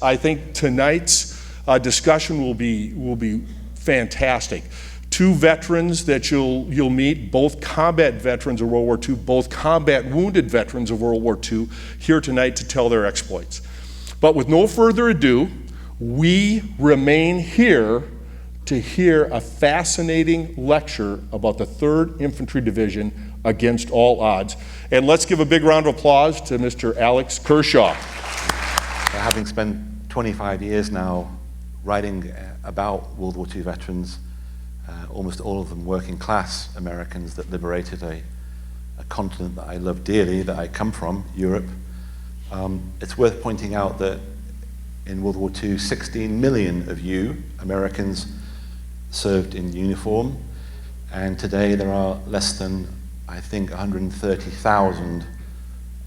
I think tonight's discussion will be fantastic. Two veterans that you'll meet, both combat veterans of World War II, both combat wounded veterans of World War II, here tonight to tell their exploits. But with no further ado, we remain here to hear a fascinating lecture about the 3rd Infantry Division against all odds. And let's give a big round of applause to Mr. Alex KERSHAW. Having spent 25 years now writing about World War II veterans, almost all of them working class Americans that liberated a continent that I love dearly, that I come from, Europe, it's worth pointing out that in World War II, 16 million of you, Americans, served in uniform, and today there are less than, I think, 130,000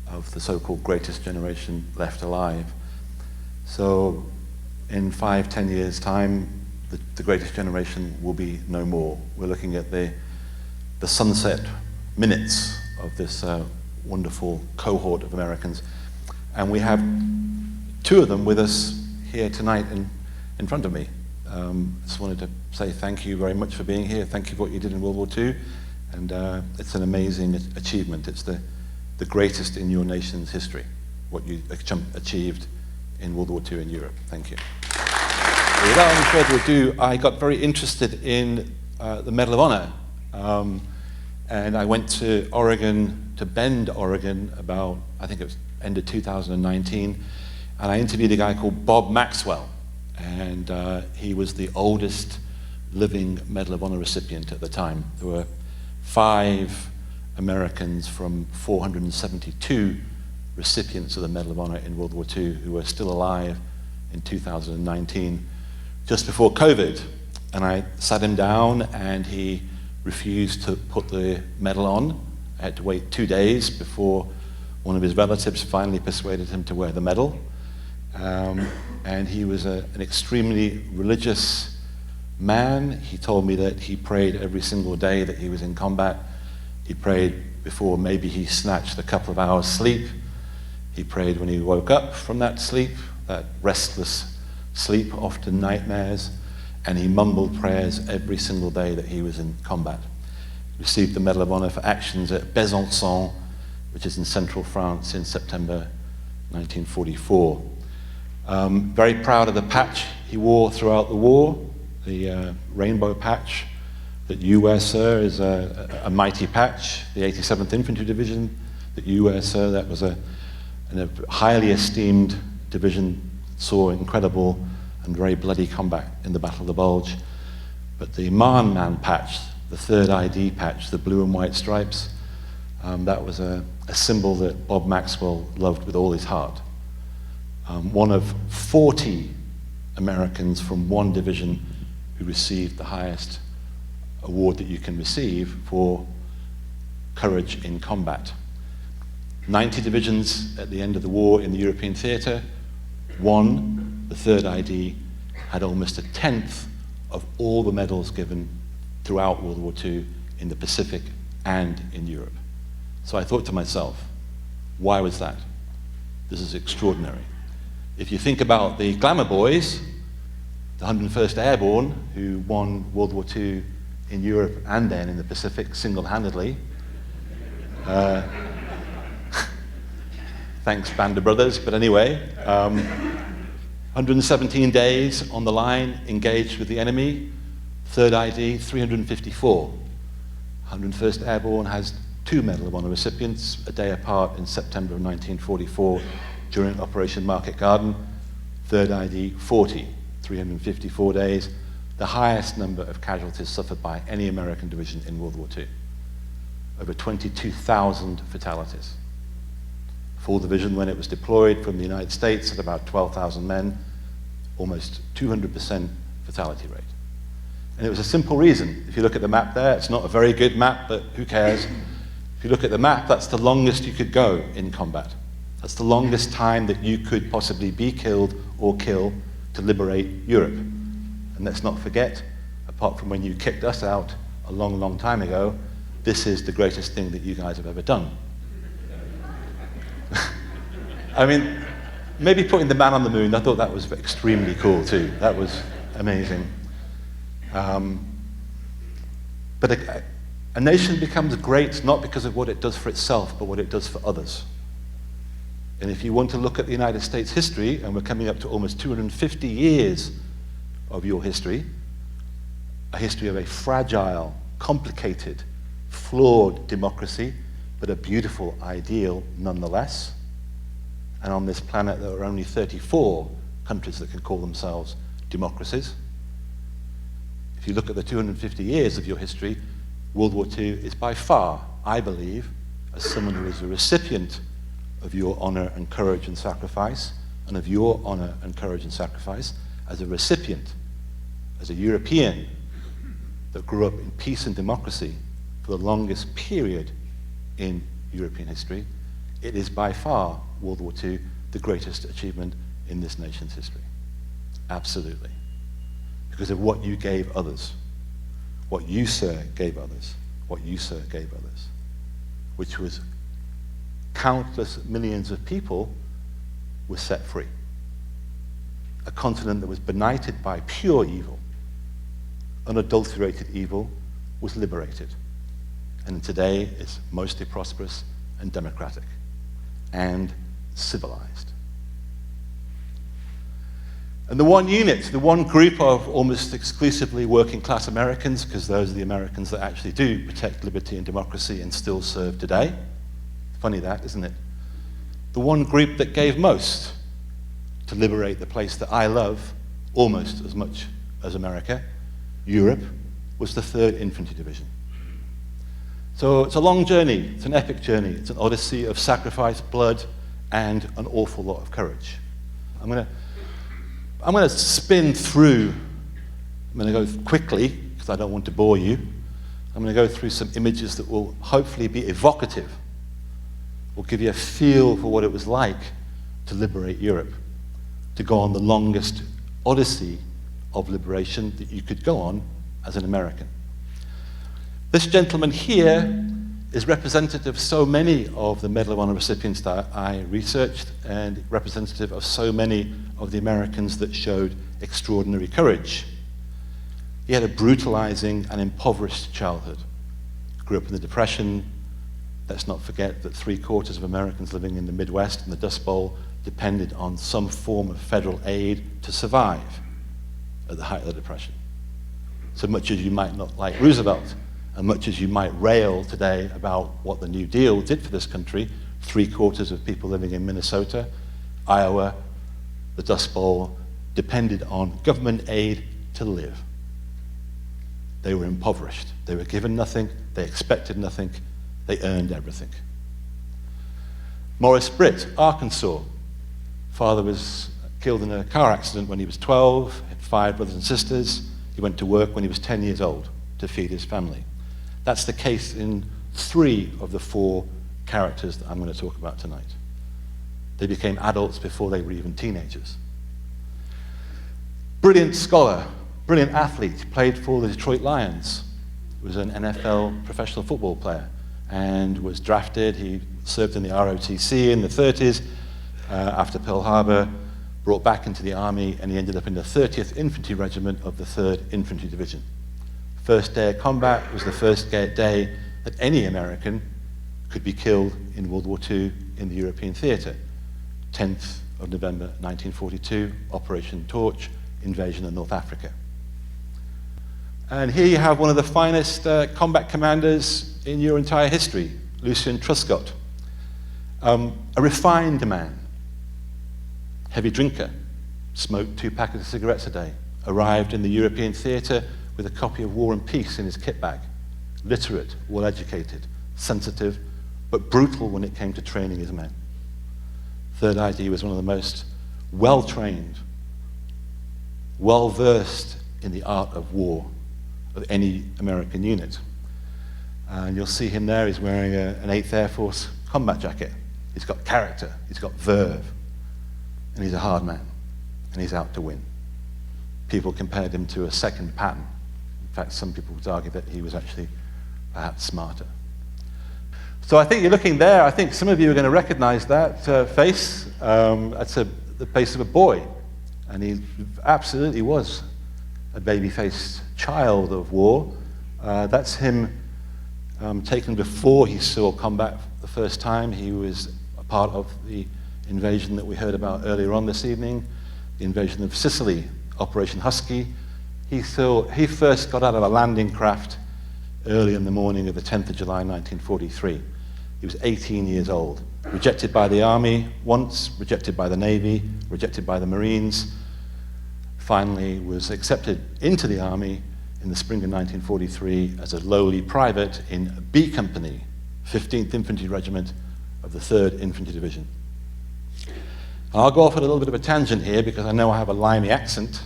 of the so-called greatest generation left alive. So in 5-10 years' time, the greatest generation will be no more. We're looking at the sunset minutes of this wonderful cohort of Americans. And we have 2 of them with us here tonight in front of me. Just wanted to say thank you very much for being here. Thank you for what you did in World War II. And it's an amazing achievement. It's the greatest in your nation's history, what you achieved in World War II in Europe. Thank you. Without any further ado, I got very interested in the Medal of Honor. And I went to Oregon, to Bend, Oregon, about, I think it was end of 2019. And I interviewed a guy called Bob Maxwell. And he was the oldest living Medal of Honor recipient at the time. There were 5 Americans from 472 recipients of the Medal of Honor in World War II who were still alive in 2019, just before COVID. And I sat him down and he refused to put the medal on. I had to wait 2 days before one of his relatives finally persuaded him to wear the medal. And he was an extremely religious man. He told me that he prayed every single day that he was in combat. He prayed before maybe he snatched a couple of hours sleep. He prayed when he woke up from that sleep, that restless sleep, often nightmares, and he mumbled prayers every single day that he was in combat. He received the Medal of Honor for actions at Besançon, which is in central France, in September 1944. Very proud of the patch he wore throughout the war. The rainbow patch that you wear, sir, is a mighty patch. The 87th Infantry Division that you wear, sir, that was a highly esteemed division, saw incredible and very bloody combat in the Battle of the Bulge. But the Marne Man patch, the 3rd ID patch, the blue and white stripes, that was a symbol that Bob Maxwell loved with all his heart. One of 40 Americans from one division who received the highest award that you can receive for courage in combat. 90 divisions at the end of the war in the European theatre. One, the 3rd ID, had almost 1/10 of all the medals given throughout World War II in the Pacific and in Europe. So I thought to myself, why was that? This is extraordinary. If you think about the Glamour Boys, the 101st Airborne, who won World War II in Europe and then in the Pacific single-handedly, thanks Band of Brothers, but anyway, 117 days on the line, engaged with the enemy. 3rd ID, 354. 101st Airborne has 2 Medal of Honor recipients, a day apart in September of 1944 during Operation Market Garden. 3rd ID, 40, 354 days, the highest number of casualties suffered by any American division in World War II. Over 22,000 fatalities. Full division, when it was deployed from the United States at about 12,000 men, almost 200% fatality rate. And it was a simple reason. If you look at the map there, it's not a very good map, but who cares? If you look at the map, that's the longest you could go in combat. That's the longest time that you could possibly be killed or kill to liberate Europe. And let's not forget, apart from when you kicked us out a long, long time ago, this is the greatest thing that you guys have ever done. I mean, maybe putting the man on the moon, I thought that was extremely cool too. That was amazing. But a nation becomes great not because of what it does for itself, but what it does for others. And if you want to look at the United States history, and we're coming up to almost 250 years of your history, a history of a fragile, complicated, flawed democracy, but a beautiful ideal nonetheless. And on this planet, there are only 34 countries that can call themselves democracies. If you look at the 250 years of your history, World War II is by far, I believe, as someone who is a recipient of your honor and courage and sacrifice, and of your honor and courage and sacrifice, as a recipient, as a European that grew up in peace and democracy for the longest period in European history, it is by far, World War II, the greatest achievement in this nation's history. Absolutely. Because of what you gave others. What you, sir, gave others. What you, sir, gave others. Which was countless millions of people were set free. A continent that was benighted by pure evil, unadulterated evil, was liberated. And today is mostly prosperous and democratic and civilized. And the one unit, the one group of almost exclusively working class Americans, because those are the Americans that actually do protect liberty and democracy and still serve today. Funny that, isn't it? The one group that gave most to liberate the place that I love almost as much as America, Europe, was the 3rd Infantry Division. So it's a long journey, it's an epic journey, it's an odyssey of sacrifice, blood, and an awful lot of courage. I'm going to spin through, I'm going to go quickly, because I don't want to bore you. I'm going to go through some images that will hopefully be evocative, will give you a feel for what it was like to liberate Europe, to go on the longest odyssey of liberation that you could go on as an American. This gentleman here is representative of so many of the Medal of Honor recipients that I researched, and representative of so many of the Americans that showed extraordinary courage. He had a brutalizing and impoverished childhood. Grew up in the Depression. Let's not forget that 3/4 of Americans living in the Midwest and the Dust Bowl depended on some form of federal aid to survive at the height of the Depression. So much as you might not like Roosevelt, and much as you might rail today about what the New Deal did for this country, 3/4 of people living in Minnesota, Iowa, the Dust Bowl, depended on government aid to live. They were impoverished. They were given nothing, they expected nothing, they earned everything. Morris Britt, Arkansas. Father was killed in a car accident when he was 12, had 5 brothers and sisters. He went to work when he was 10 years old to feed his family. That's the case in 3 of the 4 characters that I'm going to talk about tonight. They became adults before they were even teenagers. Brilliant scholar, brilliant athlete, played for the Detroit Lions, was an NFL professional football player, and was drafted. He served in the ROTC in the 30s after Pearl Harbor, brought back into the Army, and he ended up in the 30th Infantry Regiment of the 3rd Infantry Division. First day of combat was the first day that any American could be killed in World War II in the European theater. 10th of November 1942, Operation Torch, invasion of North Africa. And here you have one of the finest combat commanders in your entire history, Lucien Truscott. A refined man, heavy drinker, smoked 2 packets of cigarettes a day, arrived in the European theater with a copy of War and Peace in his kit bag, literate, well-educated, sensitive, but brutal when it came to training his men. Third ID was one of the most well-trained, well-versed in the art of war of any American unit. And you'll see him there, he's wearing an 8th Air Force combat jacket. He's got character, he's got verve, and he's a hard man, and he's out to win. People compared him to a second Patton. In fact, some people would argue that he was actually perhaps smarter. So I think you're looking there, I think some of you are going to recognize that face. That's the pace of a boy. And he absolutely was a baby-faced child of war. That's him taken before he saw combat the first time. He was a part of the invasion that we heard about earlier on this evening, the invasion of Sicily, Operation Husky. He first got out of a landing craft early in the morning of the 10th of July, 1943. He was 18 years old, rejected by the army once, rejected by the Navy, rejected by the Marines, finally was accepted into the army in the spring of 1943 as a lowly private in B Company, 15th Infantry Regiment of the 3rd Infantry Division. I'll go off at a little bit of a tangent here because I know I have a limey accent,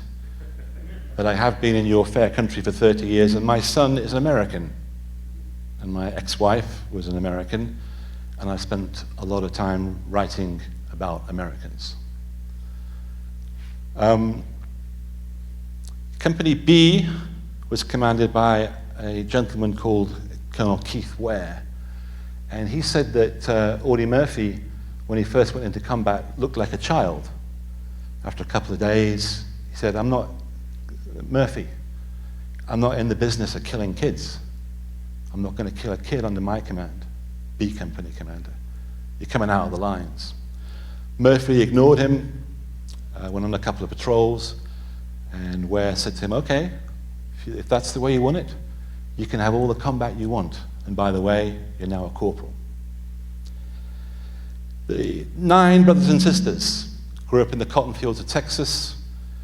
but I have been in your fair country for 30 years, and my son is an American, and my ex-wife was an American, and I spent a lot of time writing about Americans. Company B was commanded by a gentleman called Colonel Keith Ware, and he said that Audie Murphy, when he first went into combat, looked like a child. After a couple of days, he said, Murphy, I'm not in the business of killing kids. I'm not going to kill a kid under my command, B Company commander. You're coming out of the lines. Murphy ignored him, went on a couple of patrols, and Ware said to him, okay, if that's the way you want it, you can have all the combat you want. And by the way, you're now a corporal. The 9 brothers and sisters grew up in the cotton fields of Texas.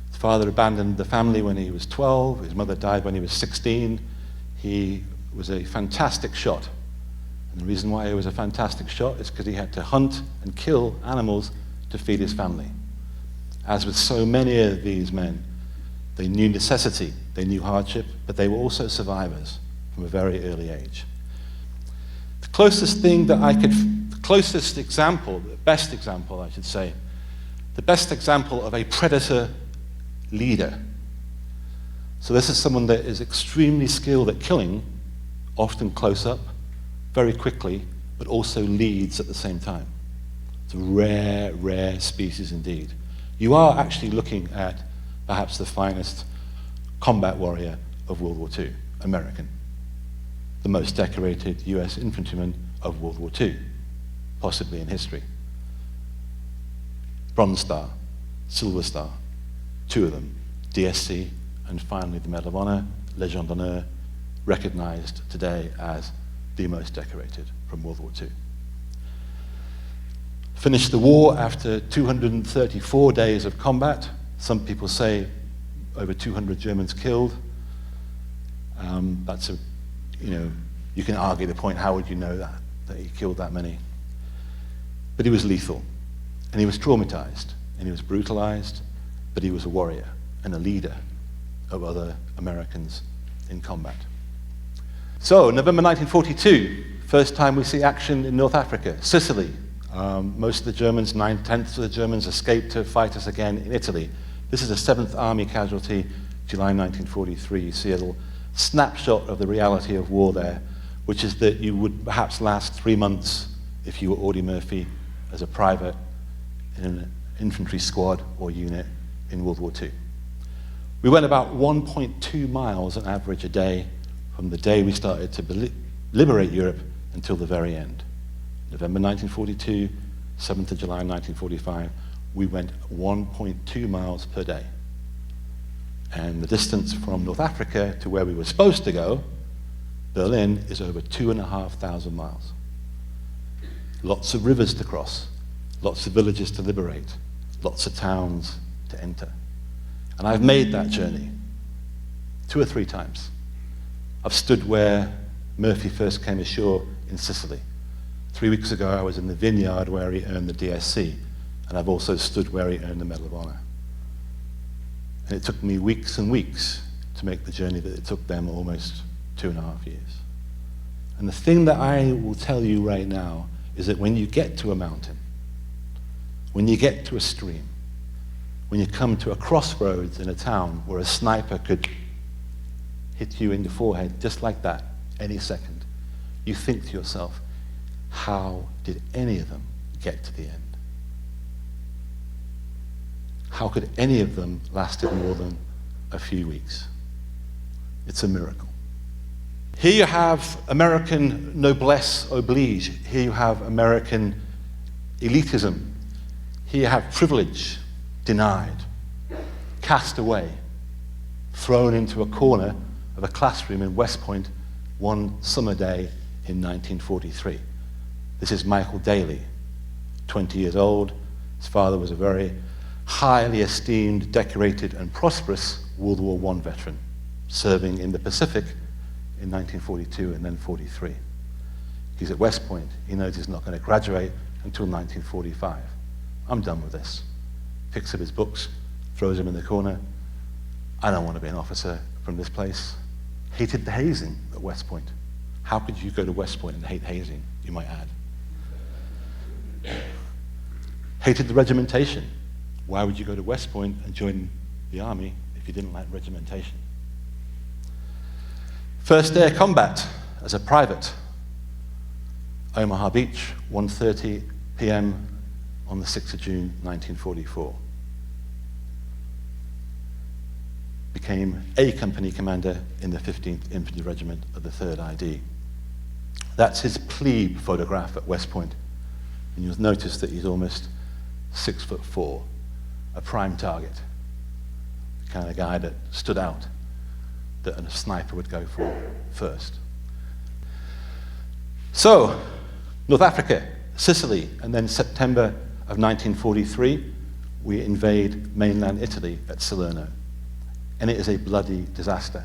His father abandoned the family when he was 12. His mother died when he was 16. He was a fantastic shot. And the reason why he was a fantastic shot is because he had to hunt and kill animals to feed his family. As with so many of these men, they knew necessity, they knew hardship, but they were also survivors from a very early age. The closest example, the best example, I should say, the best example of a predator leader. So this is someone that is extremely skilled at killing, often close up, very quickly, but also leads at the same time. It's a rare, rare species indeed. You are actually looking at perhaps the finest combat warrior of World War II, American. The most decorated US infantryman of World War II, possibly in history. Bronze Star, Silver Star, 2 of them, DSC, and finally the Medal of Honor, Légion d'honneur, recognized today as the most decorated from World War II. Finished the war after 234 days of combat. Some people say over 200 Germans killed. You can argue the point, how would you know that he killed that many? But he was lethal, and he was traumatized, and he was brutalized, but he was a warrior and a leader of other Americans in combat. So, November 1942, first time we see action in North Africa, Sicily. Most of the Germans, 9/10 of the Germans, escaped to fight us again in Italy. This is a 7th Army casualty, July 1943. You see a little snapshot of the reality of war there, which is that you would perhaps last 3 months if you were Audie Murphy as a private in an infantry squad or unit in World War II. We went about 1.2 miles on average a day from the day we started to liberate Europe until the very end. November 1942, 7th of July 1945, we went 1.2 miles per day. And the distance from North Africa to where we were supposed to go, Berlin, is over 2,500 miles. Lots of rivers to cross, lots of villages to liberate, lots of towns to enter. And I've made that journey 2 or 3 times. I've stood where Murphy first came ashore in Sicily. 3 weeks ago, I was in the vineyard where he earned the DSC, and I've also stood where he earned the Medal of Honor. And it took me weeks and weeks to make the journey that it took them almost 2.5 years. And the thing that I will tell you right now is that when you get to a mountain, when you get to a stream, when you come to a crossroads in a town where a sniper could hit you in the forehead just like that any second, you think to yourself, how did any of them get to the end? How could any of them lasted more than a few weeks? It's a miracle. Here you have American noblesse oblige. Here you have American elitism. Here you have privilege denied, cast away, thrown into a corner of a classroom in West Point one summer day in 1943. This is Michael Daly, 20 years old. His father was a very highly esteemed, decorated, and prosperous World War I veteran, serving in the Pacific in 1942 and then 43. He's at West Point. He knows he's not going to graduate until 1945. I'm done with this. Picks up his books, throws them in the corner. I don't want to be an officer from this place. Hated the hazing at West Point. How could you go to West Point and hate hazing, you might add? Hated the regimentation. Why would you go to West Point and join the army if you didn't like regimentation? First air combat as a private. Omaha Beach, 1:30 p.m. on the 6th of June, 1944. Became a company commander in the 15th Infantry Regiment of the 3rd ID. That's his plebe photograph at West Point. And you'll notice that he's almost 6'4", a prime target, the kind of guy that stood out, that a sniper would go for first. So, North Africa, Sicily, and then September of 1943, we invade mainland Italy at Salerno. And it is a bloody disaster.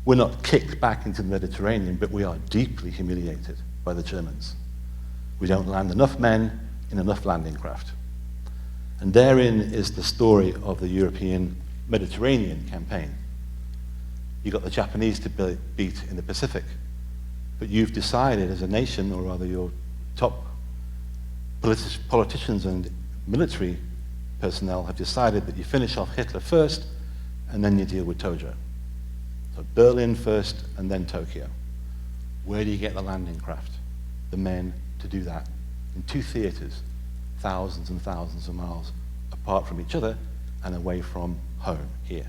We're not kicked back into the Mediterranean, but we are deeply humiliated by the Germans. We don't land enough men in enough landing craft. And therein is the story of the European Mediterranean campaign. You got the Japanese to beat in the Pacific, but you've decided as a nation, or rather your top politicians and military personnel have decided that you finish off Hitler first, and then you deal with Tojo. So Berlin first, and then Tokyo. Where do you get the landing craft, the men to do that? In two theaters, thousands and thousands of miles apart from each other and away from home here.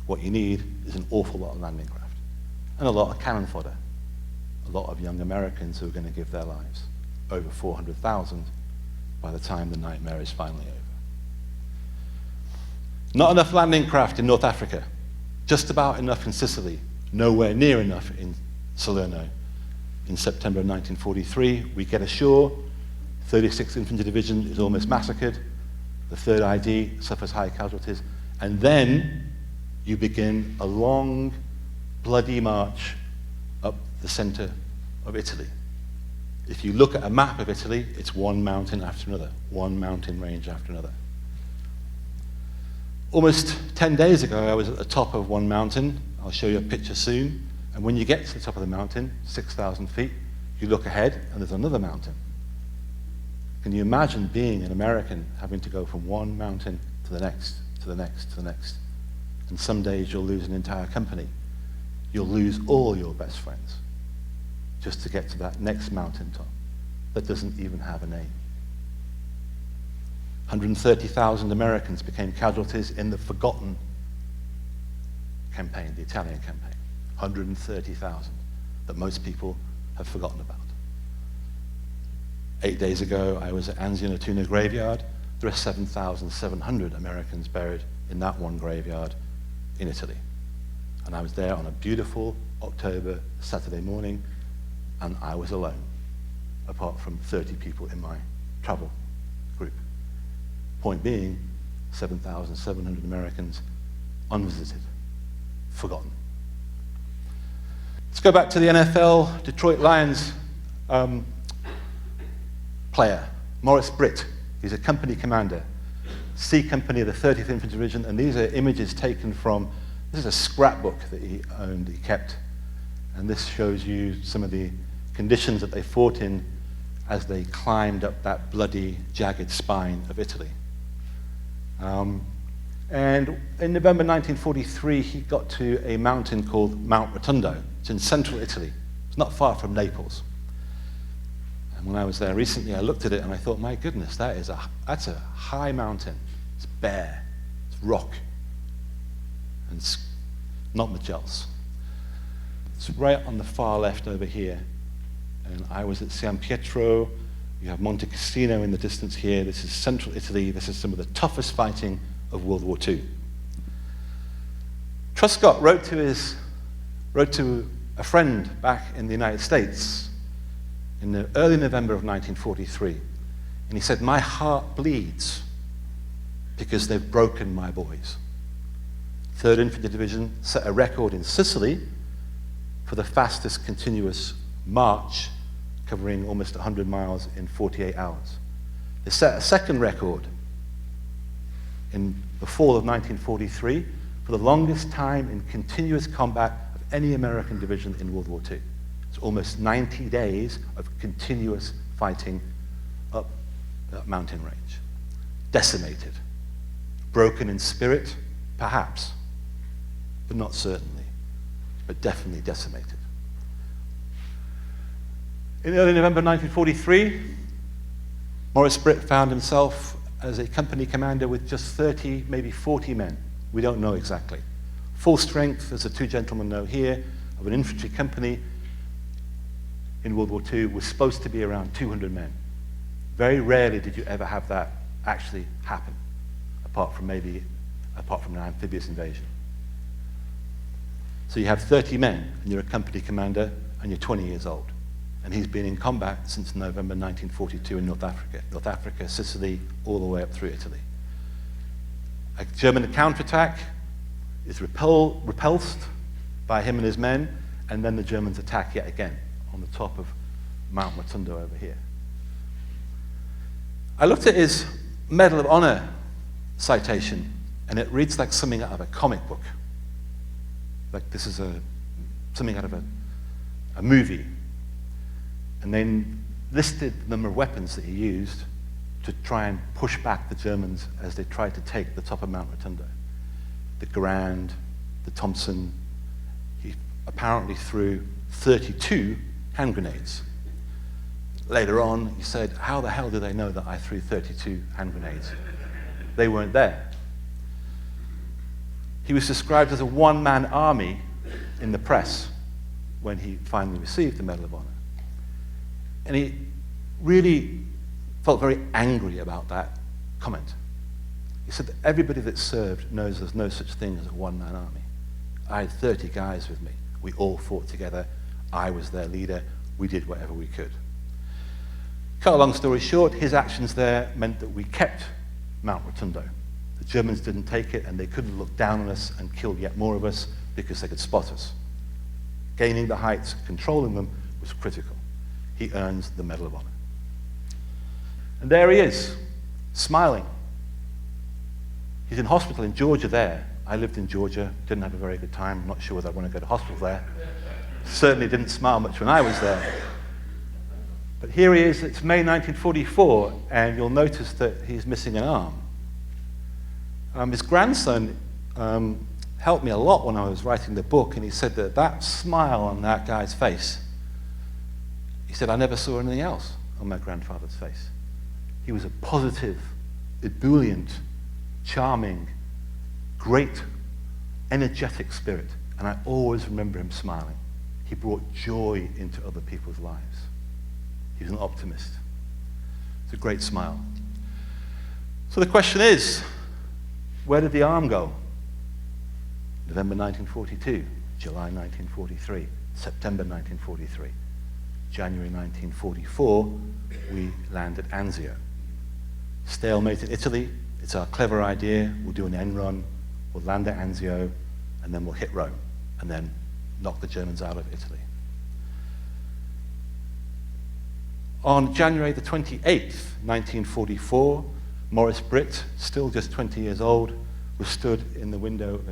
What you need is an awful lot of landing craft and a lot of cannon fodder, a lot of young Americans who are going to give their lives, over 400,000 by the time the nightmare is finally over. Not enough landing craft in North Africa, just about enough in Sicily, nowhere near enough in Salerno. In September of 1943, we get ashore, 36th Infantry Division is almost massacred, the 3rd ID suffers high casualties, and then you begin a long, bloody march up the center of Italy. If you look at a map of Italy, it's one mountain after another, one mountain range after another. Almost 10 days ago, I was at the top of one mountain. I'll show you a picture soon. And when you get to the top of the mountain, 6,000 feet, you look ahead and there's another mountain. Can you imagine being an American having to go from one mountain to the next, to the next, to the next? And some days you'll lose an entire company. You'll lose all your best friends just to get to that next mountaintop that doesn't even have a name. 130,000 Americans became casualties in the forgotten campaign, the Italian campaign. 130,000 that most people have forgotten about. 8 days ago, I was at Anzio graveyard. There are 7,700 Americans buried in that one graveyard in Italy. And I was there on a beautiful October Saturday morning, and I was alone, apart from 30 people in my travel group. Point being, 7,700 Americans unvisited, forgotten. Let's go back to the NFL, Detroit Lions player, Morris Britt. He's a company commander, C Company of the 30th Infantry Division, and these are images taken from, this is a scrapbook that he owned, he kept, and this shows you some of the conditions that they fought in as they climbed up that bloody, jagged spine of Italy. And in November 1943, he got to a mountain called Mount Rotundo. It's in central Italy. It's not far from Naples. And when I was there recently, I looked at it and I thought, my goodness, that's a high mountain. bare, it's rock, and it's not much else. It's right on the far left over here. And I was at San Pietro. You have Monte Cassino in the distance here. This is central Italy. This is some of the toughest fighting of World War II. Truscott wrote to a friend back in the United States in the early November of 1943. And he said, "My heart bleeds because they've broken my boys." 3rd Infantry Division set a record in Sicily for the fastest continuous march, covering almost 100 miles in 48 hours. They set a second record in the fall of 1943 for the longest time in continuous combat of any American division in World War II. It's almost 90 days of continuous fighting up that mountain range. Decimated. Broken in spirit, perhaps, but not certainly, but definitely decimated. In early November 1943, Maurice Britt found himself as a company commander with just 30, maybe 40 men. We don't know exactly. Full strength, as the two gentlemen know here, of an infantry company in World War II was supposed to be around 200 men. Very rarely did you ever have that actually happen, apart from an amphibious invasion. So you have 30 men, and you're a company commander, and you're 20 years old. And he's been in combat since November 1942 in North Africa, Sicily, all the way up through Italy. A German counterattack is repulsed by him and his men, and then the Germans attack yet again on the top of Mount Rotundo over here. I looked at his Medal of Honor citation, and it reads like something out of a comic book. Like this is something out of a movie. And then listed the number of weapons that he used to try and push back the Germans as they tried to take the top of Mount Rotundo. The Garand, the Thompson. He apparently threw 32 hand grenades. Later on, he said, "How the hell do they know that I threw 32 hand grenades? They weren't there." He was described as a one-man army in the press when he finally received the Medal of Honor. And he really felt very angry about that comment. He said that everybody that served knows there's no such thing as a one-man army. I had 30 guys with me. We all fought together. I was their leader. We did whatever we could. Cut a long story short, his actions there meant that we kept Mount Rotundo. The Germans didn't take it, and they couldn't look down on us and kill yet more of us because they could spot us. Gaining the heights, controlling them, was critical. He earns the Medal of Honor. And there he is, smiling. He's in hospital in Georgia there. I lived in Georgia, didn't have a very good time. I'm not sure whether I want to go to hospital there. Certainly didn't smile much when I was there. But here he is, it's May 1944, and you'll notice that he's missing an arm. His grandson helped me a lot when I was writing the book, and he said that that smile on that guy's face, he said, I never saw anything else on my grandfather's face. He was a positive, ebullient, charming, great, energetic spirit, and I always remember him smiling. He brought joy into other people's lives. He was an optimist. It's a great smile. So the question is, where did the arm go? November 1942, July 1943, September 1943. January 1944, we land at Anzio. Stalemate in Italy, it's our clever idea, we'll do an end run, we'll land at Anzio, and then we'll hit Rome, and then knock the Germans out of Italy. On January the 28th, 1944, Maurice Britt, still just 20 years old, was stood in the window of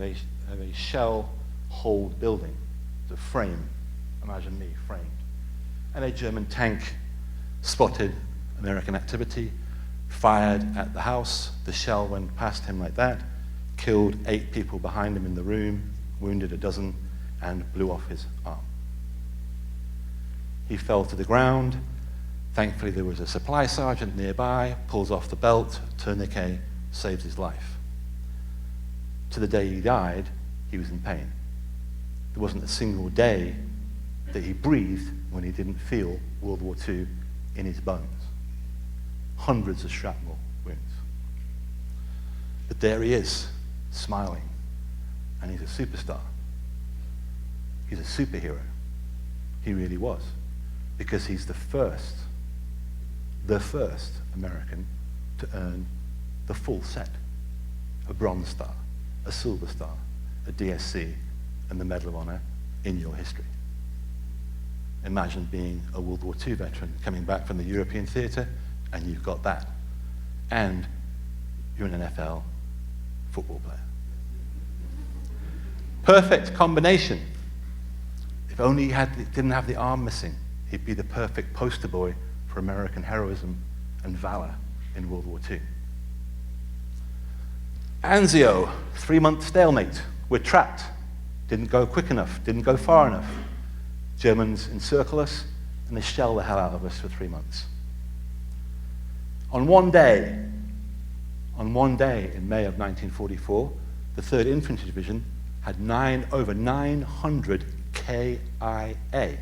a shell-holed building, the frame, imagine me, framed. And a German tank spotted American activity, fired at the house. The shell went past him like that, killed 8 people behind him in the room, wounded a dozen, and blew off his arm. He fell to the ground. Thankfully, there was a supply sergeant nearby, pulls off the belt, tourniquet, saved his life. To the day he died, he was in pain. There wasn't a single day that he breathed when he didn't feel World War II in his bones. Hundreds of shrapnel wounds. But there he is, smiling, and he's a superstar. He's a superhero. He really was, because he's the first American to earn the full set: a Bronze Star, a Silver Star, a DSC, and the Medal of Honor in your history. Imagine being a World War II veteran coming back from the European theater, and you've got that. And you're an NFL football player. Perfect combination. If only he didn't have the arm missing, he'd be the perfect poster boy for American heroism and valor in World War II. Anzio, 3-month stalemate. We're trapped. Didn't go quick enough, didn't go far enough. Germans encircle us, and they shell the hell out of us for 3 months. On one day in May of 1944, the 3rd Infantry Division had over 900 KIA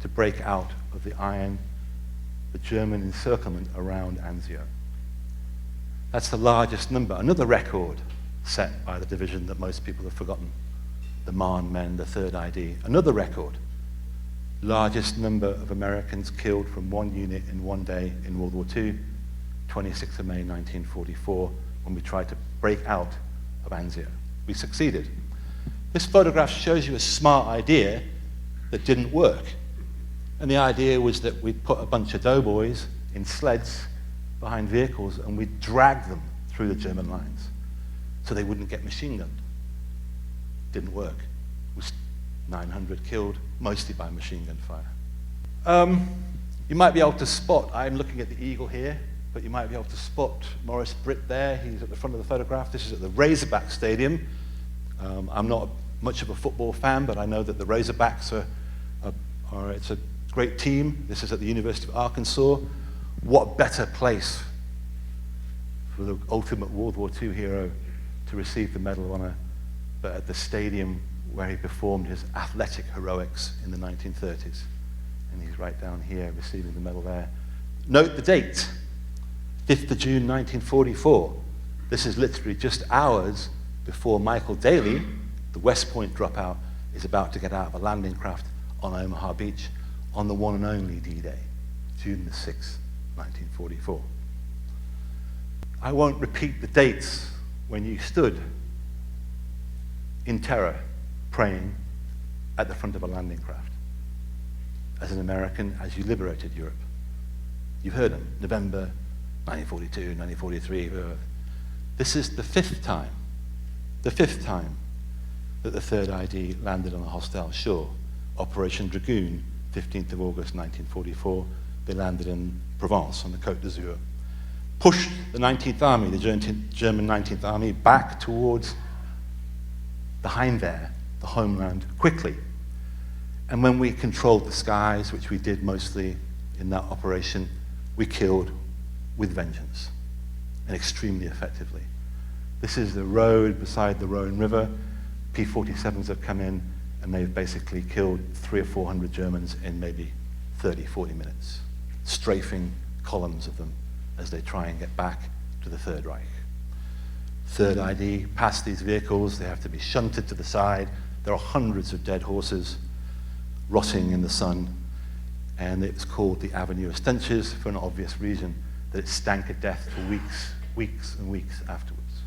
to break out of the German encirclement around Anzio. That's the largest number. Another record set by the division that most people have forgotten. The Marne men, the 3rd ID. Another record. Largest number of Americans killed from one unit in one day in World War II, 26th of May 1944, when we tried to break out of Anzio. We succeeded. This photograph shows you a smart idea that didn't work. And the idea was that we'd put a bunch of doughboys in sleds behind vehicles and we'd drag them through the German lines so they wouldn't get machine gunned. Didn't work. It was 900 killed, mostly by machine gun fire. You might be able to spot, I'm looking at the eagle here, but you might be able to spot Maurice Britt there. He's at the front of the photograph. This is at the Razorback Stadium. I'm not much of a football fan, but I know that the Razorbacks it's a great team. This is at the University of Arkansas. What better place for the ultimate World War II hero to receive the Medal of Honor but at the stadium where he performed his athletic heroics in the 1930s. And he's right down here receiving the medal there. Note the date, 5th of June 1944. This is literally just hours before Michael Daly, the West Point dropout, is about to get out of a landing craft on Omaha Beach on the one and only D-Day, June the 6th, 1944. I won't repeat the dates when you stood in terror, praying at the front of a landing craft. As an American, as you liberated Europe. You've heard them, November 1942, 1943. This is the fifth time that the 3rd ID landed on a hostile shore. Operation Dragoon, 15th of August 1944. They landed in Provence on the Côte d'Azur. Pushed the 19th Army, the German 19th Army, back towards behind there, the homeland, quickly. And when we controlled the skies, which we did mostly in that operation, we killed with vengeance and extremely effectively. This is the road beside the Rhone River. P-47s have come in and they've basically killed 300 or 400 Germans in maybe 30, 40 minutes, strafing columns of them as they try and get back to the Third Reich. 3rd ID, past these vehicles, they have to be shunted to the side. There are hundreds of dead horses rotting in the sun, and it's called the Avenue of Stenches for an obvious reason, that it stank of death for weeks and weeks afterwards.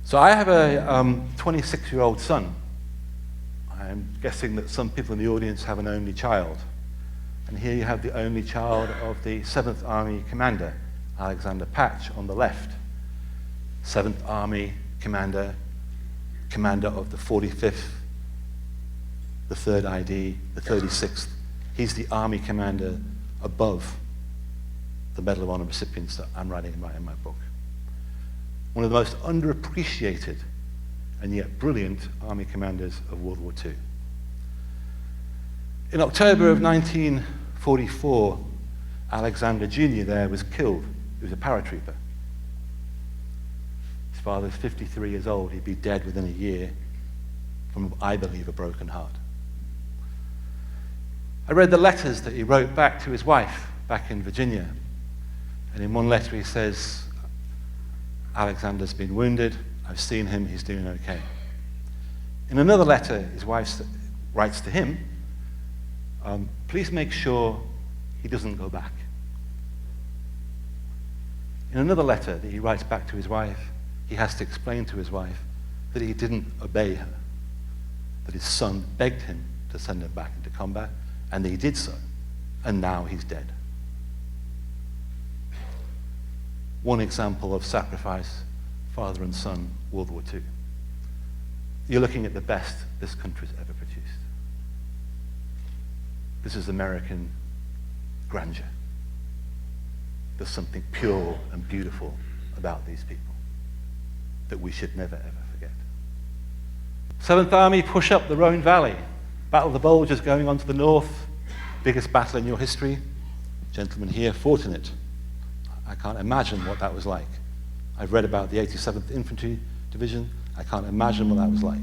So I have a 26-year-old son. I'm guessing that some people in the audience have an only child. And here you have the only child of the 7th Army commander, Alexander Patch, on the left. 7th Army commander of the 45th, the 3rd ID, the 36th. He's the Army commander above the Medal of Honor recipients that I'm writing about in my book. One of the most underappreciated and yet brilliant Army commanders of World War II. In October of 1944, Alexander Jr. there was killed He was a paratrooper. His father's 53 years old. He'd be dead within a year from, I believe, a broken heart. I read the letters that he wrote back to his wife back in Virginia. And in one letter he says, Alexander's been wounded. I've seen him. He's doing okay. In another letter, his wife writes to him, please make sure he doesn't go back. In another letter that he writes back to his wife, he has to explain to his wife that he didn't obey her, that his son begged him to send him back into combat, and he did so, and now he's dead. One example of sacrifice, father and son, World War II. You're looking at the best this country's ever produced. This is American grandeur. There's something pure and beautiful about these people that we should never, ever forget. 7th Army push up the Rhone Valley. Battle of the Bulge is going on to the north. Biggest battle in your history. Gentlemen here fought in it. I can't imagine what that was like. I've read about the 87th Infantry Division. I can't imagine what that was like.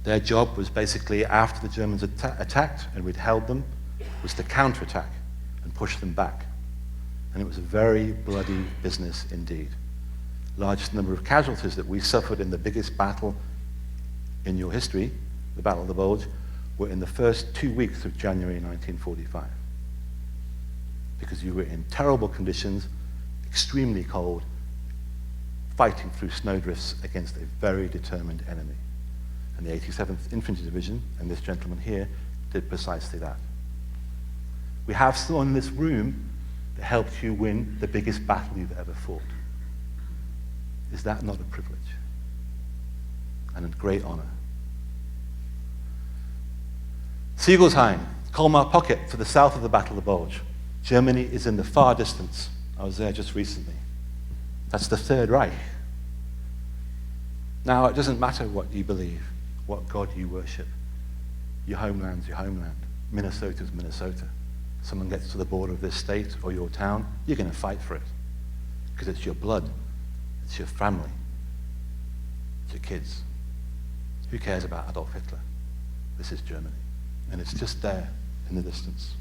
Their job was basically, after the Germans attacked and we'd held them, was to counterattack and push them back. And it was a very bloody business indeed. Largest number of casualties that we suffered in the biggest battle in your history, the Battle of the Bulge, were in the first 2 weeks of January 1945. Because you were in terrible conditions, extremely cold, fighting through snowdrifts against a very determined enemy. And the 87th Infantry Division, and this gentleman here, did precisely that. We have someone in this room that helped you win the biggest battle you've ever fought. Is that not a privilege? And a great honor. Siegelsheim, Colmar Pocket to the south of the Battle of the Bulge. Germany is in the far distance. I was there just recently. That's the Third Reich. Now, it doesn't matter what you believe, what God you worship. Your homeland's your homeland. Minnesota's Minnesota. Someone gets to the border of this state or your town, you're going to fight for it. Because it's your blood. It's your family. It's your kids. Who cares about Adolf Hitler? This is Germany. And it's just there in the distance.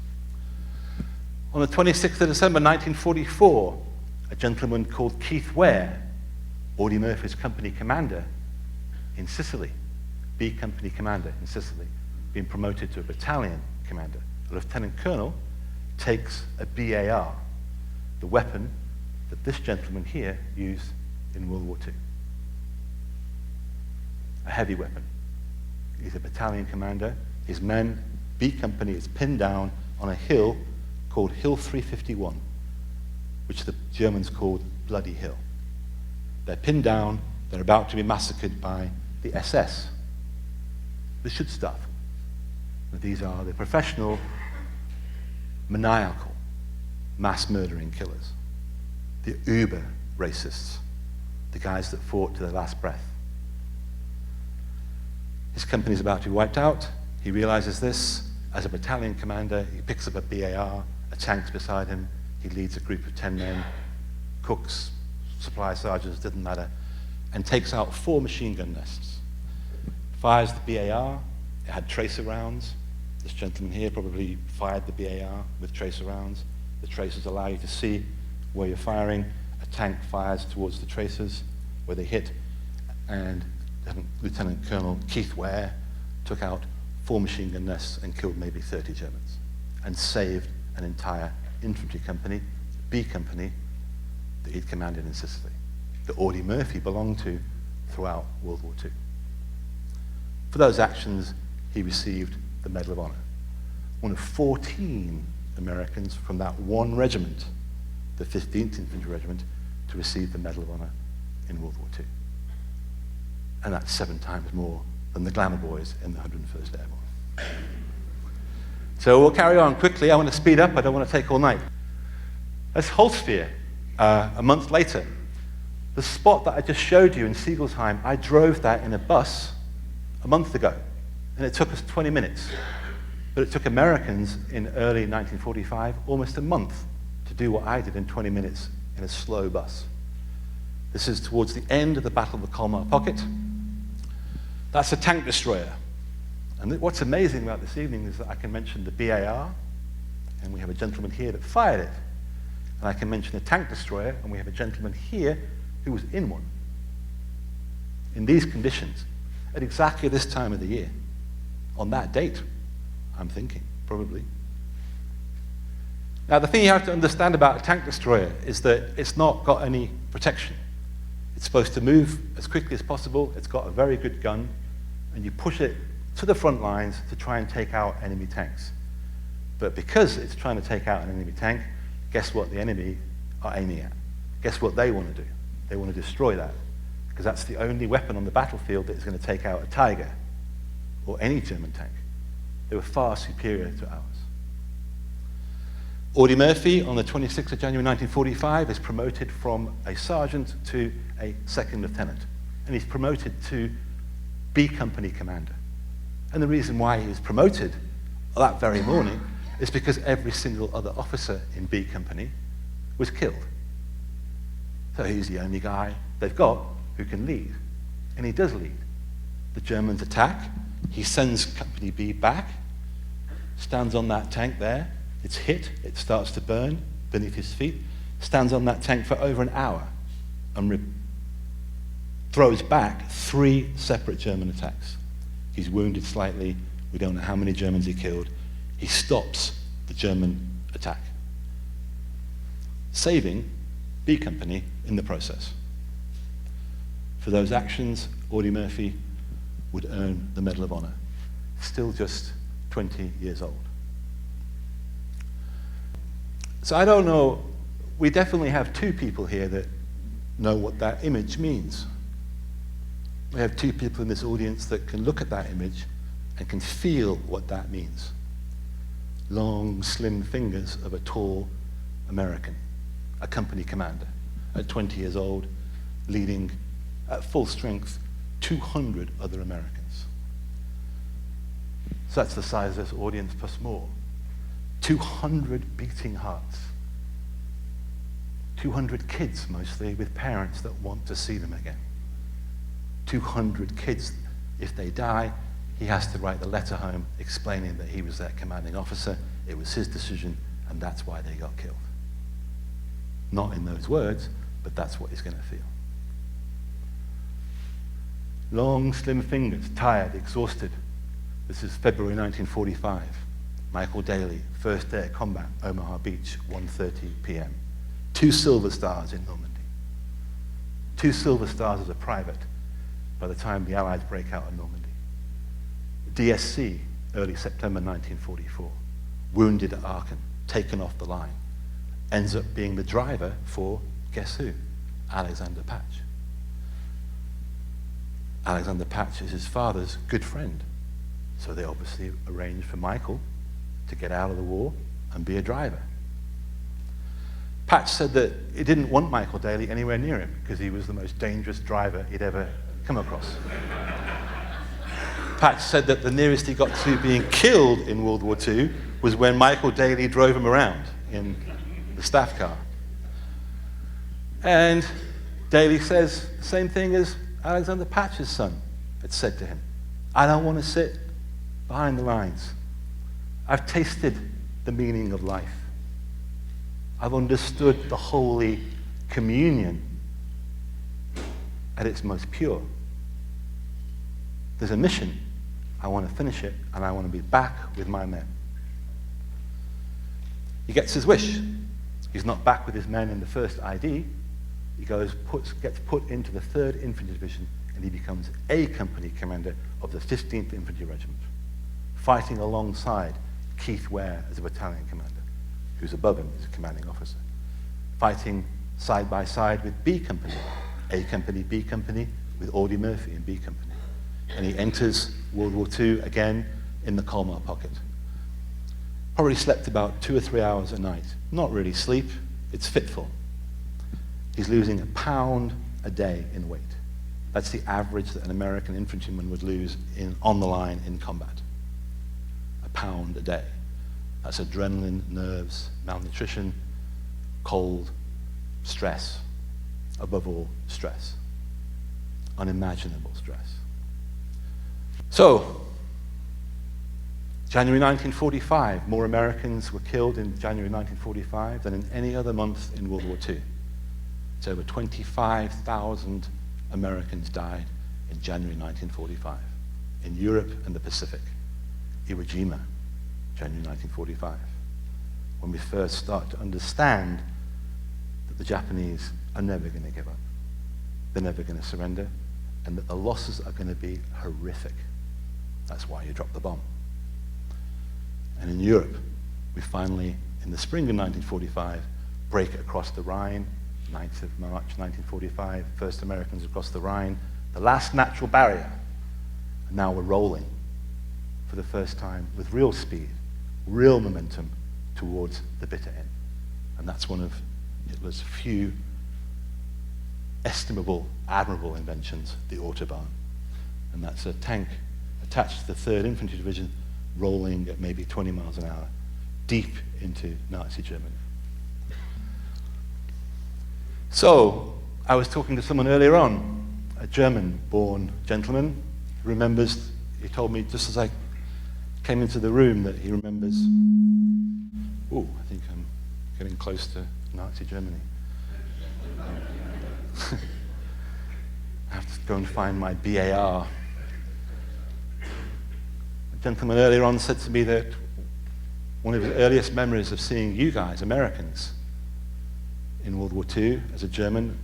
On the 26th of December 1944, a gentleman called Keith Ware, Audie Murphy's company commander in Sicily, B company commander in Sicily, being promoted to a battalion commander, a lieutenant colonel, takes a BAR, the weapon that this gentleman here used in World War II. A heavy weapon. He's a battalion commander. His men, B company, is pinned down on a hill called Hill 351, which the Germans called Bloody Hill. They're pinned down, they're about to be massacred by the SS, the Schutzstaffel. These are the professional, maniacal, mass-murdering killers, the uber racists, the guys that fought to their last breath. His company's about to be wiped out. He realizes this. As a battalion commander, he picks up a BAR, a tank's beside him. He leads a group of 10 men, cooks, supply sergeants, didn't matter, and takes out 4 machine gun nests. Fires the BAR. It had tracer rounds. This gentleman here probably fired the BAR with tracer rounds. The tracers allow you to see where you're firing. A tank fires towards the tracers where they hit, and Lieutenant Colonel Keith Ware took out 4 machine gun nests and killed maybe 30 Germans and saved an entire infantry company, B company, that he'd commanded in Sicily, that Audie Murphy belonged to throughout World War II. For those actions, he received the Medal of Honor. One of 14 Americans from that one regiment, the 15th Infantry Regiment, to receive the Medal of Honor in World War II. And that's 7 times more than the glamour boys in the 101st Airborne. So we'll carry on quickly. I want to speed up. I don't want to take all night. That's Holzfear, a month later. The spot that I just showed you in Siegelsheim, I drove that in a bus a month ago, and it took us 20 minutes. But it took Americans in early 1945 almost a month to do what I did in 20 minutes in a slow bus. This is towards the end of the Battle of the Colmar Pocket. That's a tank destroyer. And what's amazing about this evening is that I can mention the BAR, and we have a gentleman here that fired it. And I can mention a tank destroyer, and we have a gentleman here who was in one. In these conditions, at exactly this time of the year, on that date, I'm thinking, probably. Now, the thing you have to understand about a tank destroyer is that it's not got any protection. It's supposed to move as quickly as possible. It's got a very good gun, and you push it to the front lines to try and take out enemy tanks. But because it's trying to take out an enemy tank, guess what the enemy are aiming at? Guess what they want to do? They want to destroy that, because that's the only weapon on the battlefield that is going to take out a Tiger or any German tank. They were far superior to ours. Audie Murphy, on the 26th of January 1945, is promoted from a sergeant to a second lieutenant, and he's promoted to B Company commander. And the reason why he was promoted that very morning is because every single other officer in B Company was killed. So he's the only guy they've got who can lead, and he does lead. The Germans attack, he sends Company B back, stands on that tank there, it's hit, it starts to burn beneath his feet, stands on that tank for over an hour, and throws back 3 separate German attacks. He's wounded slightly, we don't know how many Germans he killed. He stops the German attack, saving B Company in the process. For those actions, Audie Murphy would earn the Medal of Honor, still just 20 years old. So I don't know, we definitely have 2 people here that know what that image means. We have 2 people in this audience that can look at that image and can feel what that means. Long, slim fingers of a tall American, a company commander, at 20 years old, leading at full strength 200 other Americans. So that's the size of this audience plus more. 200 beating hearts. 200 kids, mostly, with parents that want to see them again. 200 kids, if they die, he has to write the letter home explaining that he was their commanding officer, it was his decision, and that's why they got killed. Not in those words, but that's what he's going to feel. Long, slim fingers, tired, exhausted. This is February 1945. Michael Daly, first day of combat, Omaha Beach, 1:30 p.m. 2 Silver Stars in Normandy. 2 Silver Stars as a private by the time the Allies break out of Normandy. DSC, early September 1944. Wounded at Aachen, taken off the line. Ends up being the driver for, guess who? Alexander Patch. Alexander Patch is his father's good friend. So they obviously arranged for Michael to get out of the war and be a driver. Patch said that he didn't want Michael Daly anywhere near him because he was the most dangerous driver he'd ever come across. Patch said that the nearest he got to being killed in World War II was when Michael Daly drove him around in the staff car. And Daly says the same thing as Alexander Patch's son had said to him. I don't want to sit behind the lines. I've tasted the meaning of life. I've understood the Holy Communion at its most pure. There's a mission. I want to finish it, and I want to be back with my men. He gets his wish. He's not back with his men in the first ID. He gets put into the 3rd Infantry Division, and he becomes A Company commander of the 15th Infantry Regiment, fighting alongside Keith Ware as a battalion commander, who's above him as a commanding officer, fighting side by side with B Company, A Company, B Company, with Audie Murphy in B Company. And he enters World War II again in the Colmar Pocket. Probably slept about 2 or 3 hours a night. Not really sleep, it's fitful. He's losing 1 pound a day in weight. That's the average that an American infantryman would lose on the line in combat. 1 pound a day. That's adrenaline, nerves, malnutrition, cold, stress, above all, stress, unimaginable stress. So, January 1945, more Americans were killed in January 1945 than in any other month in World War II. It's over 25,000 Americans died in January 1945 in Europe and the Pacific. Iwo Jima, January 1945, when we first start to understand that the Japanese are never going to give up. They're never going to surrender, and that the losses are going to be horrific. That's why you drop the bomb. And in Europe, we finally, in the spring of 1945, break across the Rhine, 9th of March 1945, first Americans across the Rhine, the last natural barrier. And now we're rolling for the first time with real speed, real momentum towards the bitter end. And that's one of Hitler's few estimable, admirable inventions, the Autobahn. And that's a tank attached to the 3rd Infantry Division, rolling at maybe 20 miles an hour, deep into Nazi Germany. So, I was talking to someone earlier on, a German-born gentleman, who remembers, he told me just as I came into the room that he remembers, oh, I think I'm getting close to Nazi Germany. I have to go and find my BAR. A gentleman earlier on said to me that one of his earliest memories of seeing you guys, Americans, in World War II as a German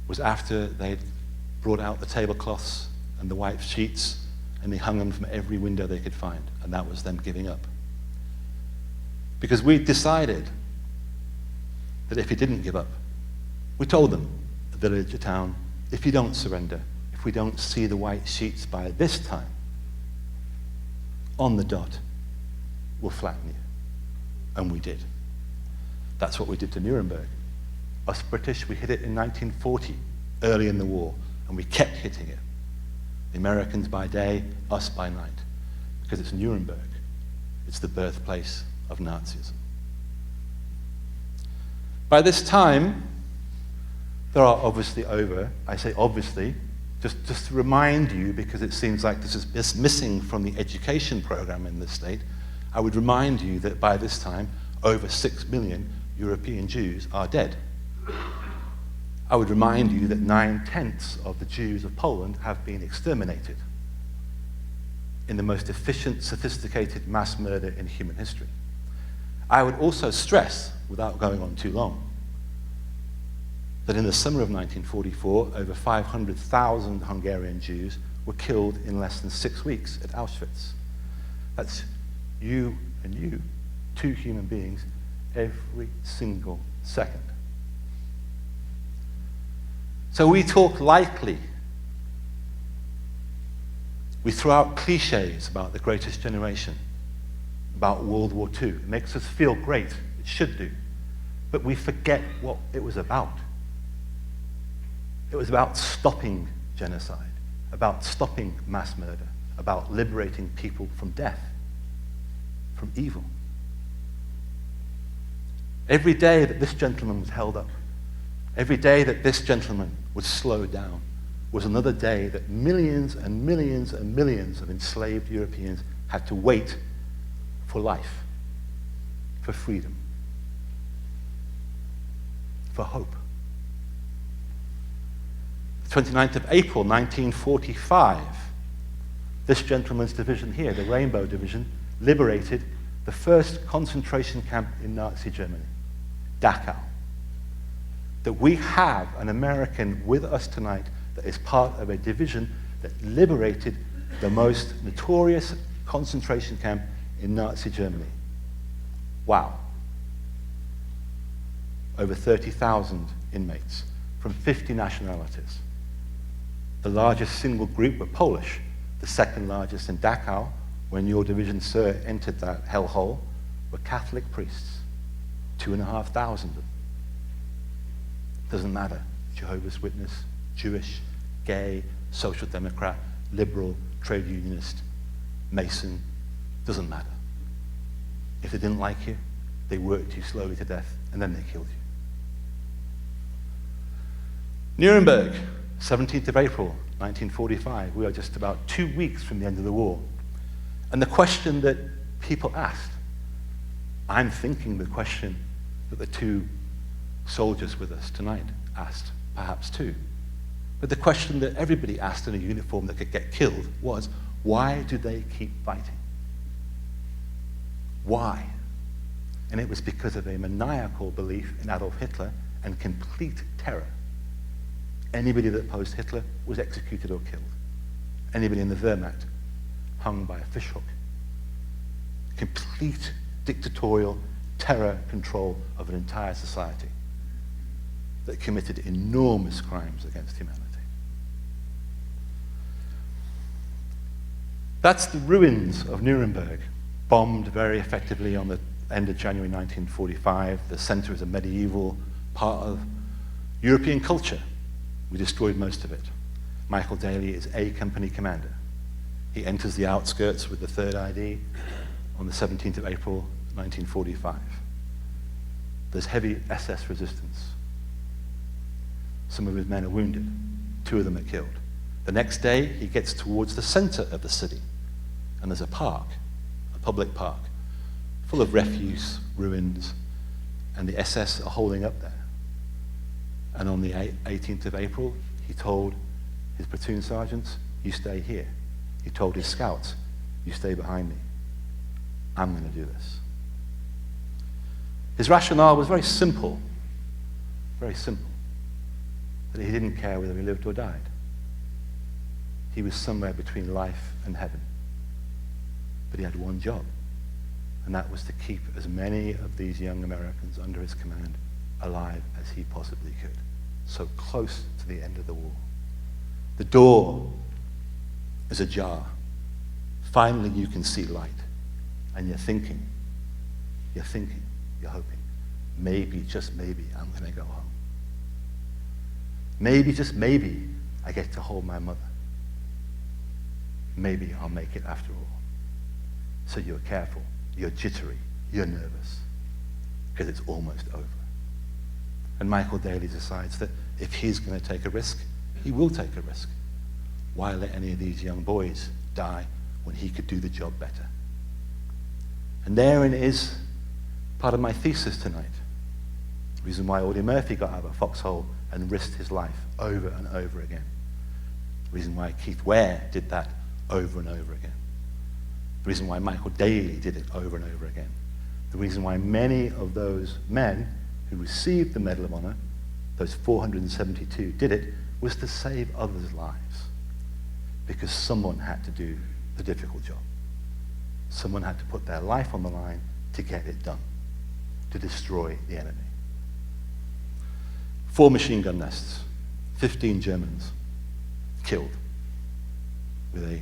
was after they'd brought out the tablecloths and the white sheets and they hung them from every window they could find, and that was them giving up. Because we decided that if he didn't give up, we told them, a village, a town, if you don't surrender, if we don't see the white sheets by this time, on the dot, we'll flatten you. And we did. That's what we did to Nuremberg. Us British, we hit it in 1940, early in the war, and we kept hitting it. The Americans by day, us by night, because it's Nuremberg. It's the birthplace of Nazism. By this time, there are obviously over, I say obviously, just to remind you, because it seems like this is missing from the education program in this state, I would remind you that by this time, over 6 million European Jews are dead. I would remind you that 9/10 of the Jews of Poland have been exterminated in the most efficient, sophisticated mass murder in human history. I would also stress, without going on too long, that in the summer of 1944, over 500,000 Hungarian Jews were killed in less than 6 weeks at Auschwitz. That's you and you, 2 human beings, every single second. So we talk lightly. We throw out cliches about the greatest generation, about World War II. It makes us feel great. It should do. But we forget what it was about. It was about stopping genocide, about stopping mass murder, about liberating people from death, from evil. Every day that this gentleman was held up, every day that this gentleman was slowed down, was another day that millions and millions and millions of enslaved Europeans had to wait for life, for freedom, for hope. The 29th of April, 1945, this gentleman's division here, the Rainbow Division, liberated the first concentration camp in Nazi Germany, Dachau. That we have an American with us tonight that is part of a division that liberated the most notorious concentration camp in Nazi Germany. Wow. Over 30,000 inmates from 50 nationalities. The largest single group were Polish, the second largest in Dachau, when your division, sir, entered that hellhole, were Catholic priests, 2,500 of them. Doesn't matter, Jehovah's Witness, Jewish, gay, social democrat, liberal, trade unionist, Mason, doesn't matter. If they didn't like you, they worked you slowly to death, and then they killed you. Nuremberg, 17th of April, 1945. We are just about 2 weeks from the end of the war. And the question that people asked, I'm thinking the question that the two soldiers with us tonight asked, perhaps too. But the question that everybody asked in a uniform that could get killed was, why do they keep fighting? Why? And it was because of a maniacal belief in Adolf Hitler and complete terror. Anybody that opposed Hitler was executed or killed. Anybody in the Wehrmacht hung by a fishhook. Complete dictatorial terror control of an entire society that committed enormous crimes against humanity. That's the ruins of Nuremberg, bombed very effectively on the end of January 1945. The center is a medieval part of European culture. We destroyed most of it. Michael Daly is A Company commander. He enters the outskirts with the 3rd ID on the 17th of April, 1945. There's heavy SS resistance. Some of his men are wounded. 2 of them are killed. The next day, he gets towards the center of the city, and there's a park, a public park, full of refuse, ruins, and the SS are holding up there. And on the 18th of April, he told his platoon sergeants, you stay here. He told his scouts, you stay behind me. I'm going to do this. His rationale was very simple, very simple. That he didn't care whether he lived or died. He was somewhere between life and heaven. But he had one job, and that was to keep as many of these young Americans under his command alive as he possibly could, so close to the end of the war. The door is ajar. Finally you can see light, and you're thinking, you're hoping, maybe, just maybe, I'm going to go home. Maybe, just maybe, I get to hold my mother. Maybe I'll make it after all. So you're careful, you're jittery, you're nervous, because it's almost over. And Michael Daly decides that if he's going to take a risk, he will take a risk. Why let any of these young boys die when he could do the job better? And therein is part of my thesis tonight. The reason why Audie Murphy got out of a foxhole and risked his life over and over again. The reason why Keith Ware did that over and over again. The reason why Michael Daly did it over and over again. The reason why many of those men who received the Medal of Honor, those 472, did it, was to save others' lives. Because someone had to do the difficult job. Someone had to put their life on the line to get it done, to destroy the enemy. 4 machine gun nests, 15 Germans killed with a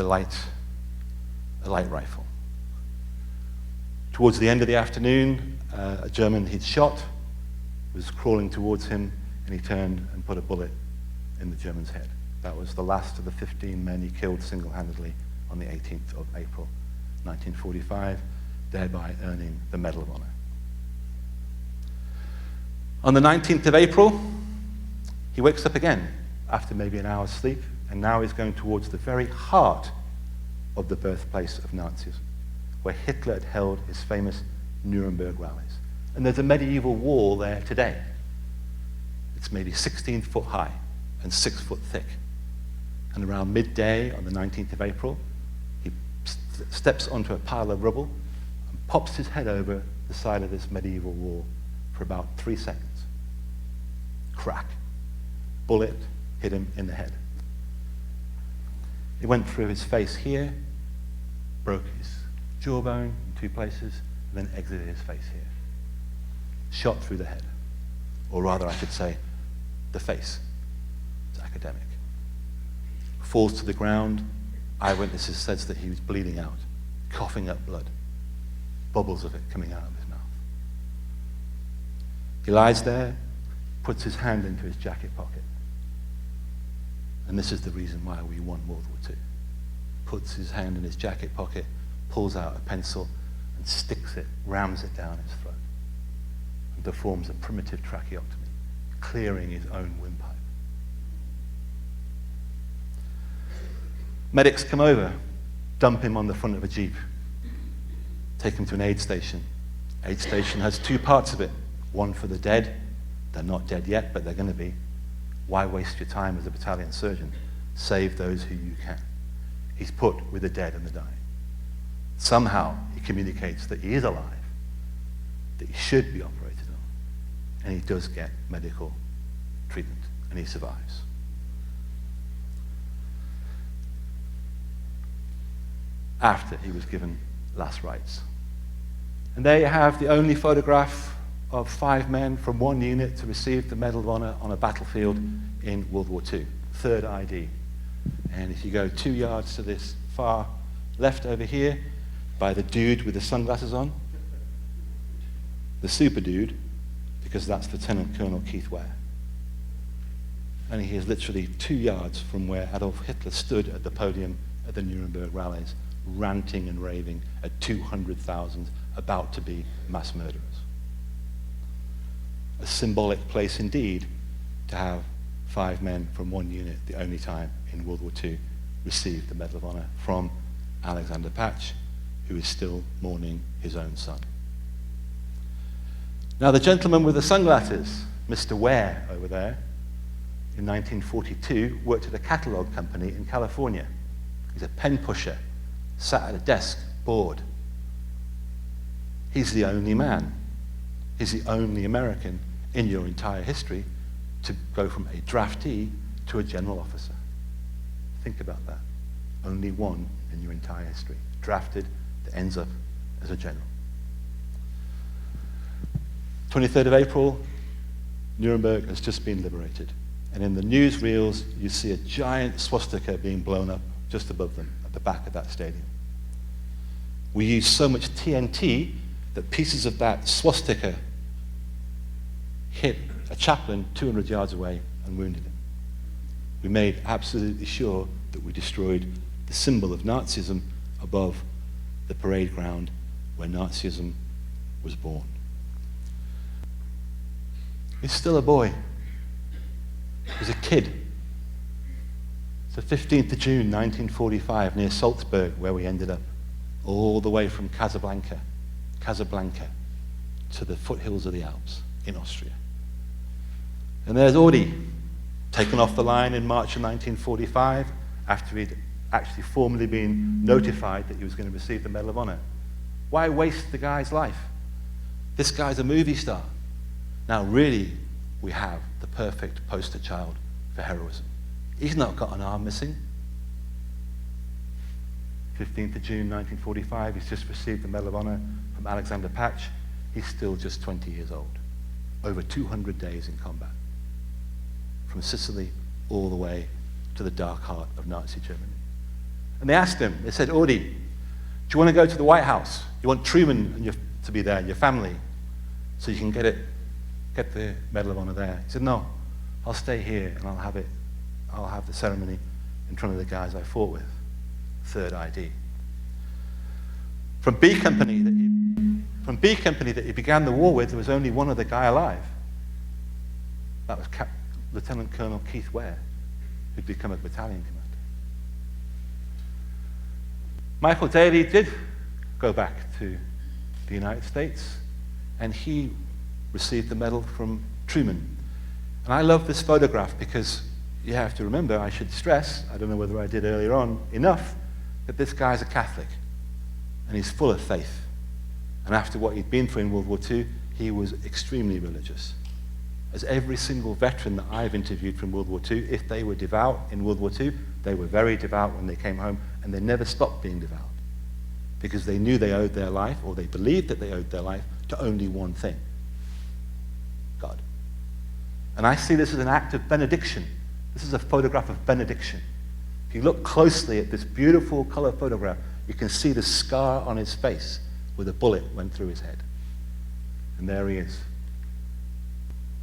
light rifle. Towards the end of the afternoon, a German he'd shot was crawling towards him, and he turned and put a bullet in the German's head. That was the last of the 15 men he killed single-handedly on the 18th of April, 1945, thereby earning the Medal of Honor. On the 19th of April, he wakes up again after maybe an hour's sleep, and now he's going towards the very heart of the birthplace of Nazism, where Hitler had held his famous Nuremberg rallies. And there's a medieval wall there today. It's maybe 16 foot high and 6 foot thick. And around midday on the 19th of April, he steps onto a pile of rubble and pops his head over the side of this medieval wall for about 3 seconds. Crack. Bullet hit him in the head. It went through his face here, broke his jawbone in 2 places, and then exited his face here. Shot through the head. Or rather, I should say, the face. It's academic. Falls to the ground. Eyewitnesses says that he was bleeding out, coughing up blood, bubbles of it coming out of his mouth. He lies there, puts his hand into his jacket pocket. And this is the reason why we won World War II. Puts his hand in his jacket pocket, pulls out a pencil, and sticks it, rams it down his throat. and performs a primitive tracheotomy, clearing his own windpipe. Medics come over, dump him on the front of a jeep, take him to an aid station. Aid station has two parts of it. One for the dead. They're not dead yet, but they're going to be. Why waste your time as a battalion surgeon? Save those who you can. He's put with the dead and the dying. Somehow he communicates that he is alive, that he should be operated on, and he does get medical treatment, and he survives. After he was given last rites. And there you have the only photograph of 5 men from one unit to receive the Medal of Honor on a battlefield in World War II. Third ID. And if you go 2 yards to this far left over here, by the dude with the sunglasses on, the super dude, because that's Lieutenant Colonel Keith Ware. And he is literally 2 yards from where Adolf Hitler stood at the podium at the Nuremberg rallies, ranting and raving at 200,000 about to be mass murderers. A symbolic place indeed to have 5 men from one unit, the only time in World War II, receive the Medal of Honor from Alexander Patch, who is still mourning his own son. Now the gentleman with the sunglasses, Mr. Ware over there, in 1942 worked at a catalog company in California. He's a pen pusher, sat at a desk, bored. He's the only man. He's the only American in your entire history to go from a draftee to a general officer. Think about that. Only one in your entire history. Drafted that ends up as a general. 23rd of April, Nuremberg has just been liberated. And in the newsreels, you see a giant swastika being blown up just above them at the back of that stadium. We used so much TNT that pieces of that swastika hit a chaplain 200 yards away and wounded him. We made absolutely sure that we destroyed the symbol of Nazism above the parade ground where Nazism was born. He's still a boy. He's a kid. It's the 15th of June, 1945, near Salzburg, where we ended up, all the way from Casablanca to the foothills of the Alps in Austria. And there's Audi, taken off the line in March of 1945, after he'd actually formally been notified that he was going to receive the Medal of Honor. Why waste the guy's life? This guy's a movie star. Now, really, we have the perfect poster child for heroism. He's not got an arm missing. 15th of June, 1945, he's just received the Medal of Honor from Alexander Patch. He's still just 20 years old. Over 200 days in combat. From Sicily all the way to the dark heart of Nazi Germany. And they asked him, they said, Audi, do you want to go to the White House? You want Truman and to be there, and your family, so you can get the Medal of Honor there? He said, no, I'll stay here and I'll have the ceremony in front of the guys I fought with. Third ID. From B Company that he began the war with, there was only one other guy alive. That was Lieutenant Colonel Keith Ware, who'd become a battalion commander. Michael Daly did go back to the United States, and he received the medal from Truman. And I love this photograph because you have to remember, I should stress, I don't know whether I did earlier on enough, that this guy's a Catholic, and he's full of faith. And after what he'd been through in World War II, he was extremely religious. As every single veteran that I've interviewed from World War II, if they were devout in World War II, they were very devout when they came home, and they never stopped being devout. Because they knew they owed their life, or they believed that they owed their life, to only one thing: God. And I see this as an act of benediction. This is a photograph of benediction. If you look closely at this beautiful color photograph, you can see the scar on his face where the bullet went through his head. And there he is.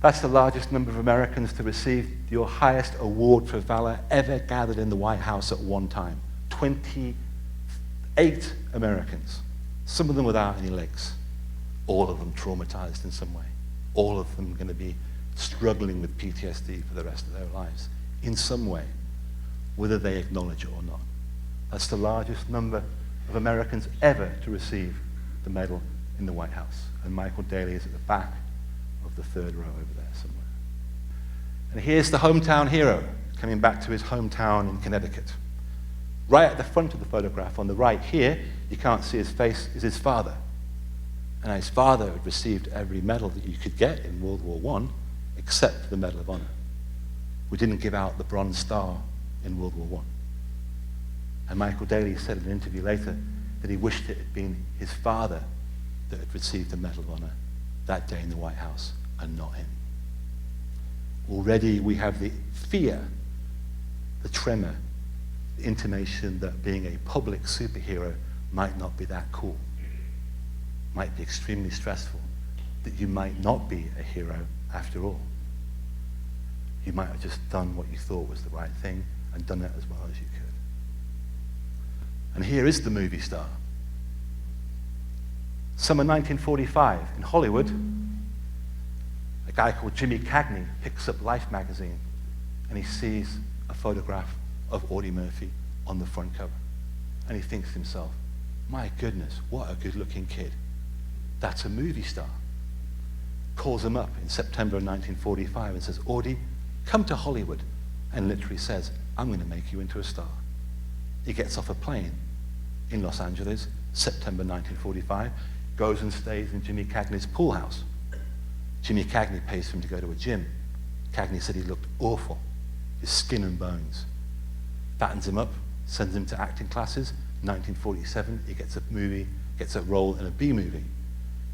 That's the largest number of Americans to receive your highest award for valor ever gathered in the White House at one time. 28 Americans, some of them without any legs, all of them traumatized in some way. all of them going to be struggling with PTSD for the rest of their lives in some way, whether they acknowledge it or not. That's the largest number of Americans ever to receive the medal in the White House. And Michael Daly is at the back of the third row over there somewhere. And here's the hometown hero coming back to his hometown in Connecticut. Right at the front of the photograph on the right here, you can't see his face, is his father. And his father had received every medal that you could get in World War I, except the Medal of Honor. We didn't give out the Bronze Star in World War I. And Michael Daly said in an interview later that he wished it had been his father that had received the Medal of Honor that day in the White House, and not him. Already we have the fear, the tremor, the intimation that being a public superhero might not be that cool, might be extremely stressful, that you might not be a hero after all. You might have just done what you thought was the right thing and done it as well as you could. And here is the movie star. Summer 1945 in Hollywood, a guy called Jimmy Cagney picks up Life magazine and he sees a photograph of Audie Murphy on the front cover. And he thinks to himself, my goodness, what a good-looking kid. That's a movie star. Calls him up in September of 1945 and says, Audie, come to Hollywood. And literally says, I'm going to make you into a star. He gets off a plane in Los Angeles, September 1945, goes and stays in Jimmy Cagney's pool house. Jimmy Cagney pays for him to go to a gym. Cagney said he looked awful, his skin and bones. Fattens him up, sends him to acting classes. 1947, he gets a role in a B movie.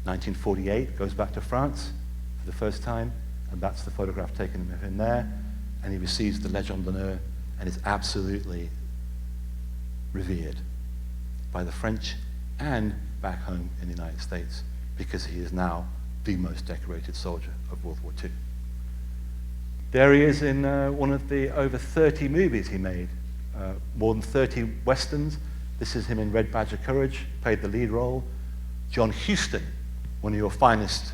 1948, goes back to France for the first time, and that's the photograph taken of him there, and he receives the Légion d'honneur and is absolutely revered by the French and back home in the United States, because he is now the most decorated soldier of World War II. There he is in one of the over 30 movies he made, more than 30 westerns. This is him in Red Badge of Courage, played the lead role. John Huston, one of your finest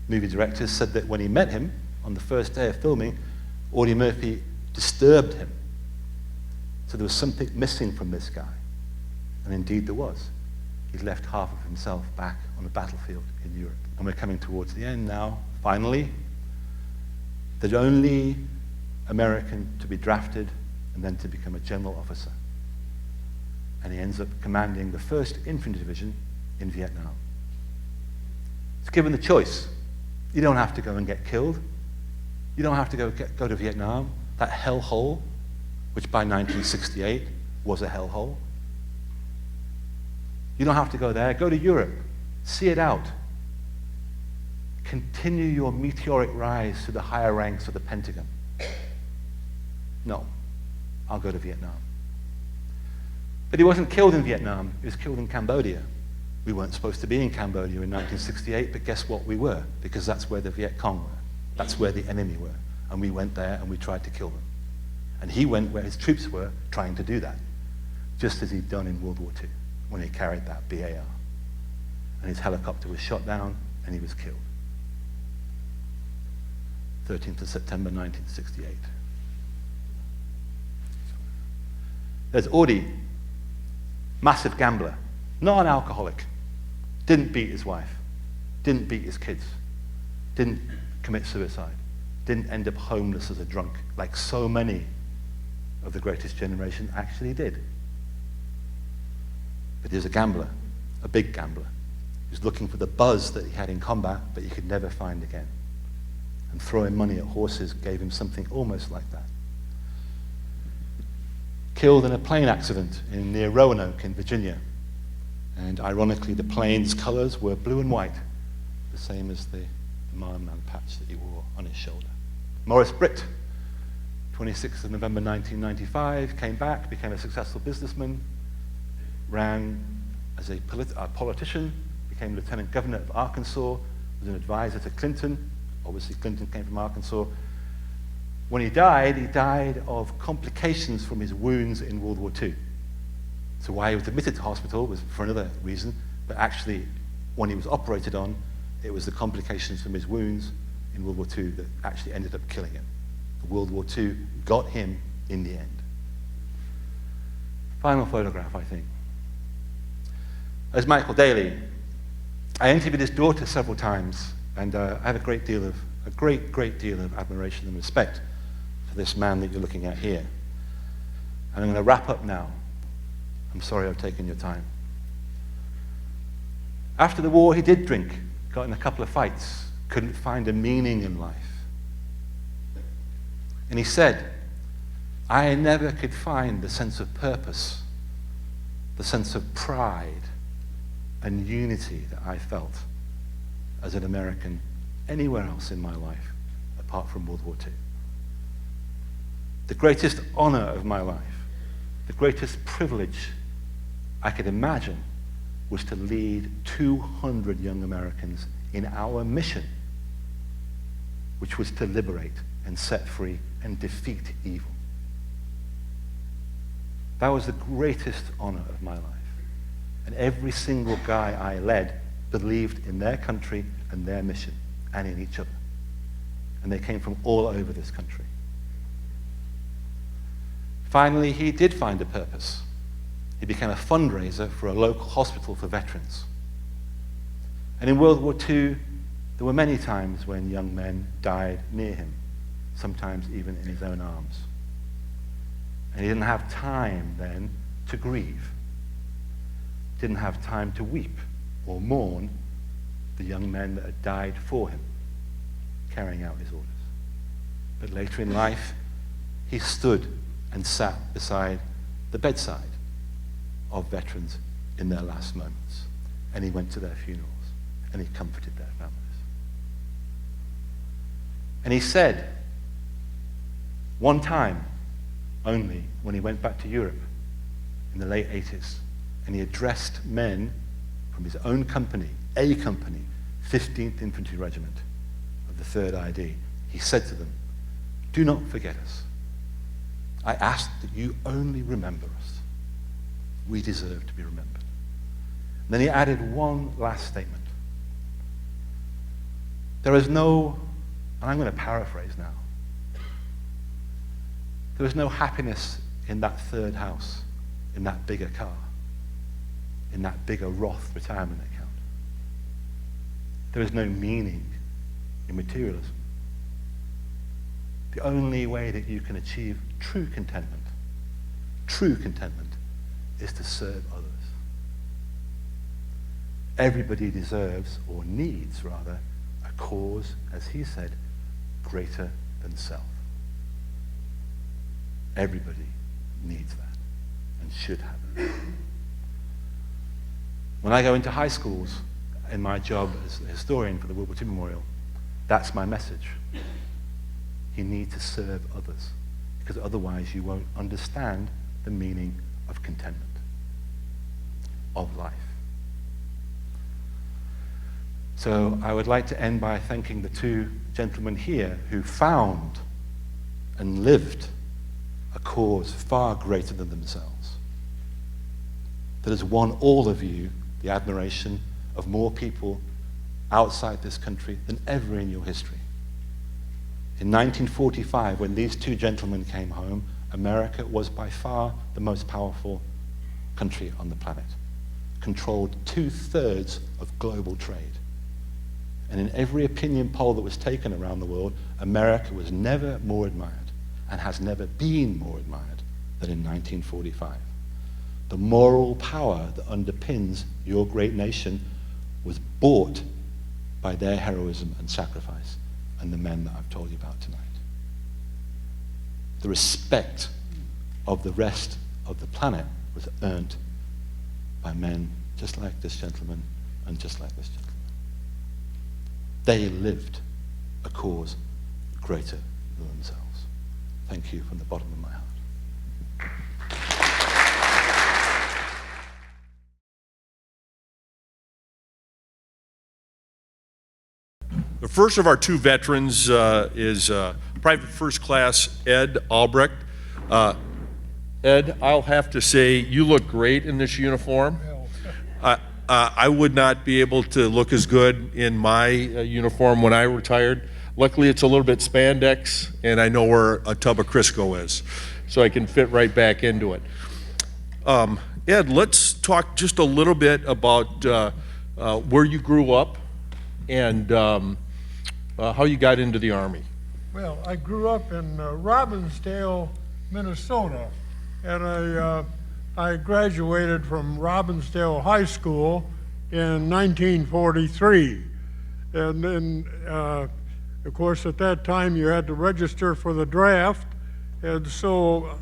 movie directors, said that when he met him on the first day of filming, Audie Murphy disturbed him. So there was something missing from this guy. And indeed there was. He'd left half of himself back on the battlefield in Europe. And we're coming towards the end now, finally. The only American to be drafted and then to become a general officer. And he ends up commanding the 1st Infantry Division in Vietnam. He's given the choice. You don't have to go and get killed. You don't have to go to Vietnam, that hellhole, which by 1968 was a hellhole. You don't have to go there. Go to Europe. See it out. Continue your meteoric rise to the higher ranks of the Pentagon. No, I'll go to Vietnam. But he wasn't killed in Vietnam. He was killed in Cambodia. We weren't supposed to be in Cambodia in 1968, but guess what? We were, because that's where the Viet Cong were. That's where the enemy were. And we went there and we tried to kill them. And he went where his troops were, trying to do that, just as he'd done in World War II, when he carried that BAR. And his helicopter was shot down and he was killed. 13th of September 1968. There's Audie, massive gambler, not an alcoholic, didn't beat his wife, didn't beat his kids, didn't commit suicide, didn't end up homeless as a drunk, like so many of the greatest generation actually did. But he was a gambler, a big gambler. He was looking for the buzz that he had in combat, but he could never find again. And throwing money at horses gave him something almost like that. Killed in a plane accident near Roanoke in Virginia. And ironically, the plane's colors were blue and white, the same as the Marlin Man patch that he wore on his shoulder. Morris Britt, 26th of November 1995, came back, became a successful businessman, ran as a politician, became lieutenant governor of Arkansas, was an advisor to Clinton. Obviously, Clinton came from Arkansas. When he died of complications from his wounds in World War II. So why he was admitted to hospital was for another reason, but actually, when he was operated on, it was the complications from his wounds in World War II that actually ended up killing him. World War II got him in the end. Final photograph, I think. There's Michael Daly. I interviewed his daughter several times, and I have a great deal of admiration and respect for this man that you're looking at here. And I'm going to wrap up now. I'm sorry I've taken your time. After the war, he did drink, got in a couple of fights, couldn't find a meaning in life. And he said, I never could find the sense of purpose, the sense of pride and unity that I felt as an American anywhere else in my life apart from World War II. The greatest honor of my life, the greatest privilege I could imagine was to lead 200 young Americans in our mission, which was to liberate and set free and defeat evil. That was the greatest honor of my life. And every single guy I led believed in their country and their mission and in each other. And they came from all over this country. Finally, he did find a purpose. He became a fundraiser for a local hospital for veterans. And in World War II, there were many times when young men died near him, sometimes even in his own arms. And he didn't have time then to grieve. Didn't have time to weep or mourn the young men that had died for him, carrying out his orders. But later in life, he stood and sat beside the bedside of veterans in their last moments. And he went to their funerals, and he comforted their families. And he said, one time only, when he went back to Europe in the late 80s, and he addressed men from his own company, a company, 15th Infantry Regiment of the 3rd ID, he said to them, do not forget us. I ask that you only remember us. We deserve to be remembered. And then he added one last statement. There is no, and I'm going to paraphrase now, there is no happiness in that third house, in that bigger car, in that bigger Roth retirement account. There is no meaning in materialism. The only way that you can achieve true contentment is to serve others. Everybody deserves, or needs rather, a cause, as he said, greater than self. Everybody needs that and should have it. When I go into high schools in my job as a historian for the World War II Memorial, that's my message. You need to serve others, because otherwise you won't understand the meaning of contentment, of life. So I would like to end by thanking the two gentlemen here who found and lived a cause far greater than themselves, that has won all of you the admiration of more people outside this country than ever in your history. In 1945, when these two gentlemen came home, America was by far the most powerful country on the planet, controlled 2/3 of global trade. And in every opinion poll that was taken around the world, America was never more admired and has never been more admired than in 1945. The moral power that underpins your great nation was bought by their heroism and sacrifice and the men that I've told you about tonight. The respect of the rest of the planet was earned by men just like this gentleman and just like this gentleman. They lived a cause greater than themselves. Thank you from the bottom of my heart. The first of our two veterans is Private First Class Ed Albrecht. Ed, I'll have to say, you look great in this uniform. I would not be able to look as good in my uniform when I retired. Luckily, it's a little bit spandex, and I know where a tub of Crisco is, so I can fit right back into it. Ed, let's talk just a little bit about where you grew up and how you got into the Army. Well, I grew up in Robbinsdale, Minnesota, and I graduated from Robbinsdale High School in 1943. And then, of course, at that time you had to register for the draft, and so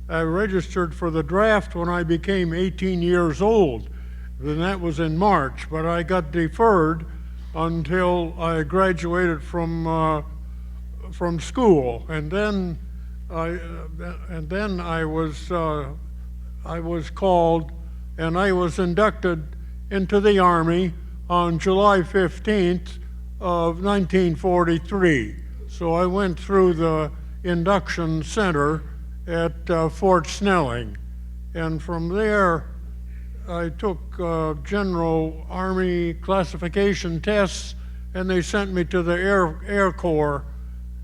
I registered for the draft when I became 18 years old. And that was in March, but I got deferred until I graduated from school, and then I was called, and I was inducted into the Army on July 15th of 1943. So I went through the induction center at Fort Snelling, and from there I took General Army classification tests, and they sent me to the Air Corps,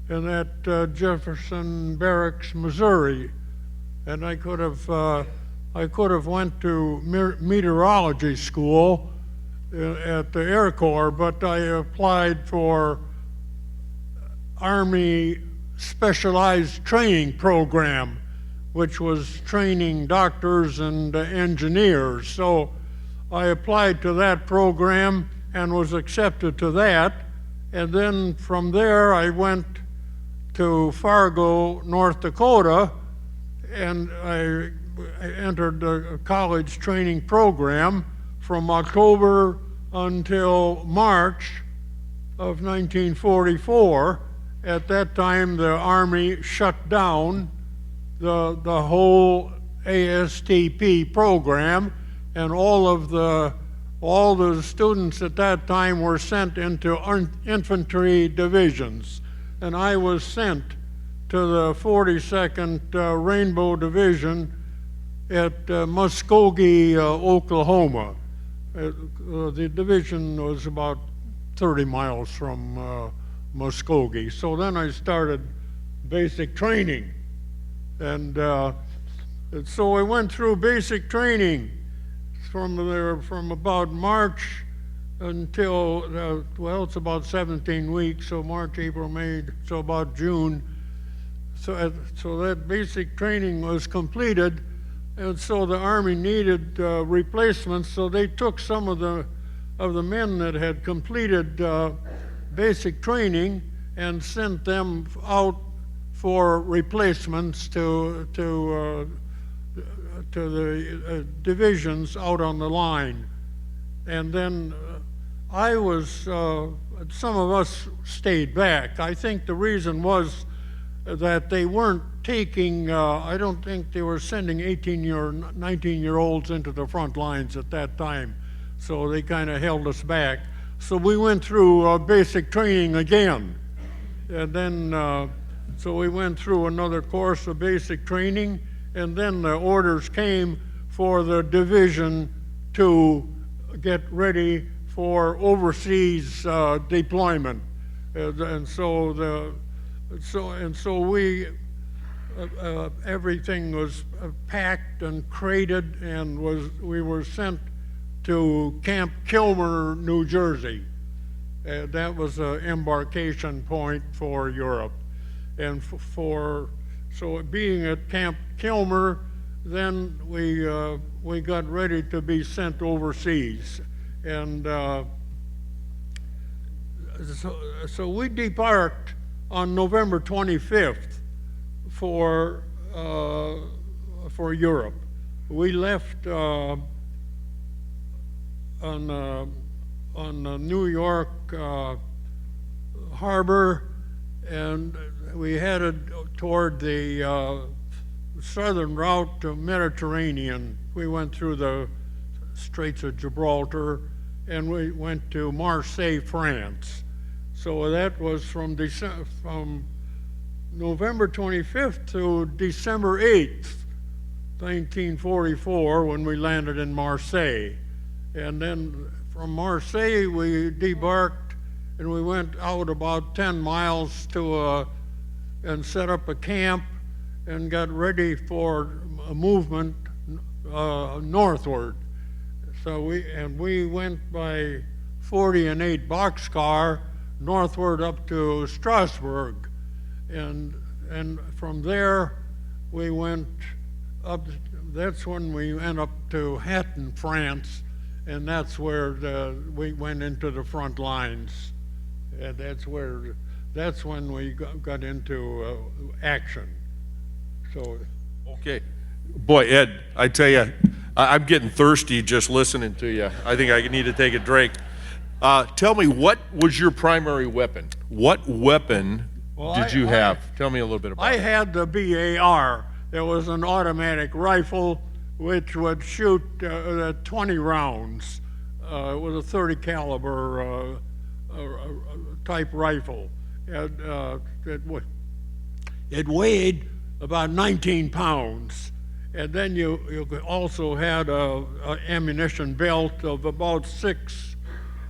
and at Jefferson Barracks, Missouri. And I could have went to meteorology school at the Air Corps, but I applied for Army Specialized Training Program, which was training doctors and engineers. So I applied to that program and was accepted to that. And then from there I went to Fargo, North Dakota, and I entered the college training program from October until March of 1944. At that time, the Army shut down the whole ASTP program, and all the students at that time were sent into infantry divisions. And I was sent to the 42nd Rainbow Division at Muskogee, Oklahoma. The division was about 30 miles from Muskogee. So then I started basic training. And so I went through basic training from about March until, well, it's about 17 weeks, so March, April, May, so about June. So that basic training was completed, and so the Army needed replacements, so they took some of the men that had completed basic training and sent them out for replacements to the divisions out on the line. And then some of us stayed back. I think the reason was that they weren't taking, I don't think they were sending 19-year-olds into the front lines at that time. So they kind of held us back. So we went through basic training again. And then, so we went through another course of basic training, and then the orders came for the division to get ready for overseas deployment. And so we, everything was packed and crated, and we were sent to Camp Colmar, New Jersey. That was an embarkation point for Europe. And so being at Camp Colmar, then we got ready to be sent overseas. And so we debarked on November 25th for Europe. We left on New York harbor, and we headed toward the southern route to Mediterranean. We went through the Straits of Gibraltar, and we went to Marseille, France. So that was from November 25th to December 8th, 1944, when we landed in Marseille. And then from Marseille, we debarked and we went out about 10 miles and set up a camp and got ready for a movement northward. So we went by 40 and 8 boxcar northward up to Strasbourg, and from there we went up. That's when we went up to Hatton, France, and that's where we went into the front lines. And that's when we got into action. So. Okay. Boy, Ed, I tell you, I'm getting thirsty just listening to you. I think I need to take a drink. Tell me, what was your primary weapon? What weapon did you have? Tell me a little bit about it. I had the BAR. It was an automatic rifle which would shoot 20 rounds. It was a 30 caliber type rifle. It weighed about 19 pounds. And then you also had a ammunition belt of about 6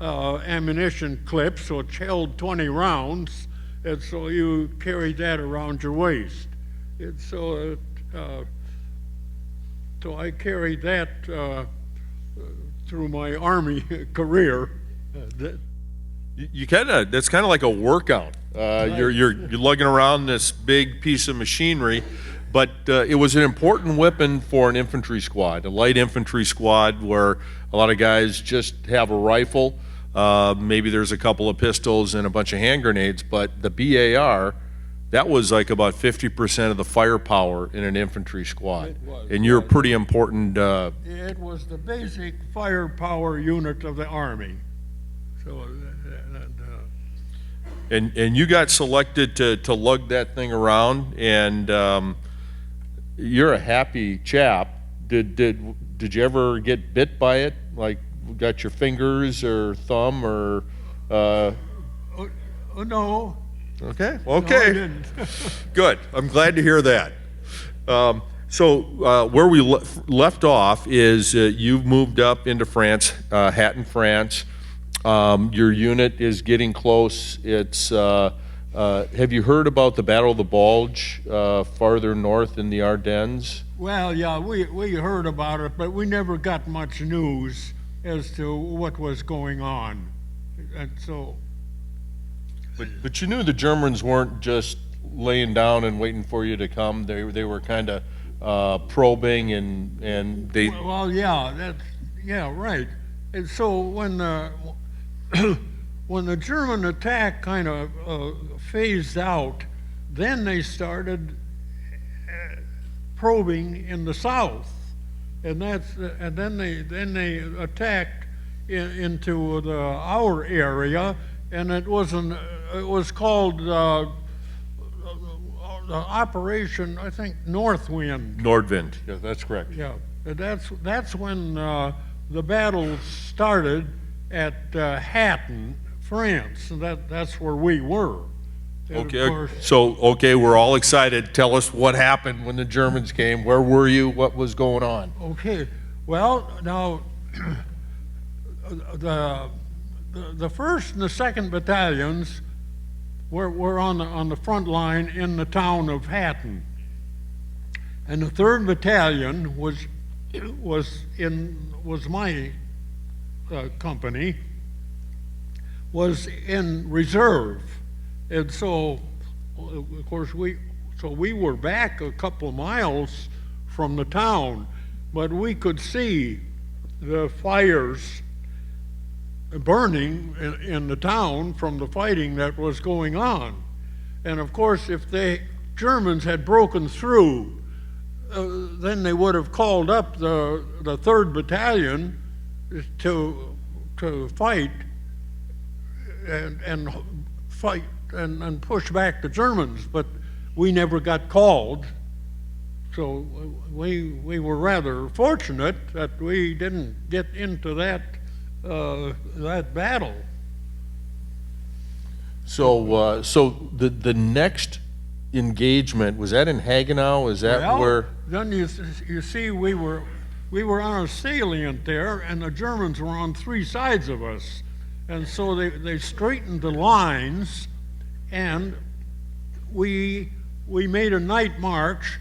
ammunition clips, which held 20 rounds, and so you carried that around your waist. And so I carried that through my Army career. That's kind of like a workout. You're lugging around this big piece of machinery, but it was an important weapon for an infantry squad, a light infantry squad, where a lot of guys just have a rifle. Maybe there's a couple of pistols and a bunch of hand grenades, but the BAR, that was like about 50% of the firepower in an infantry squad. It was, and you're pretty important. It was the basic firepower unit of the Army. So, and you got selected to lug that thing around, and you're a happy chap. Did you ever get bit by it? Like, got your fingers or thumb or? No. Okay. No, I didn't. Good. I'm glad to hear that. So where we left off is you've moved up into France, Hatton, France. Your unit is getting close. It's have you heard about the Battle of the Bulge farther north in the Ardennes? Well, yeah, we heard about it, but we never got much news as to what was going on. And so. But you knew the Germans weren't just laying down and waiting for you to come. They were kind of probing and they. Well, yeah, right. And so when the German attack kind of phased out, then they started probing in the south, and then they attacked into our area, and it was called the Operation, I think, Northwind. Nordwind, yeah, that's correct. Yeah, that's when the battle started at Hatton, France, and that's where we were. And Okay, so we're all excited. Tell us what happened when the Germans came. Where were you? What was going on? Okay, well, now the first and the second battalions were on the front line in the town of Hatton, and the third battalion was my company, was in reserve, and so of course we were back a couple of miles from the town, but we could see the fires burning in the town from the fighting that was going on. And of course, if the Germans had broken through, then they would have called up the 3rd Battalion to fight and fight and push back the Germans, but we never got called. So we were rather fortunate that we didn't get into that battle. So the next engagement, was that in Hagenau? Is that where? Then you see, we were on a salient there, and the Germans were on 3 sides of us, And so they straightened the lines, and we made a night march,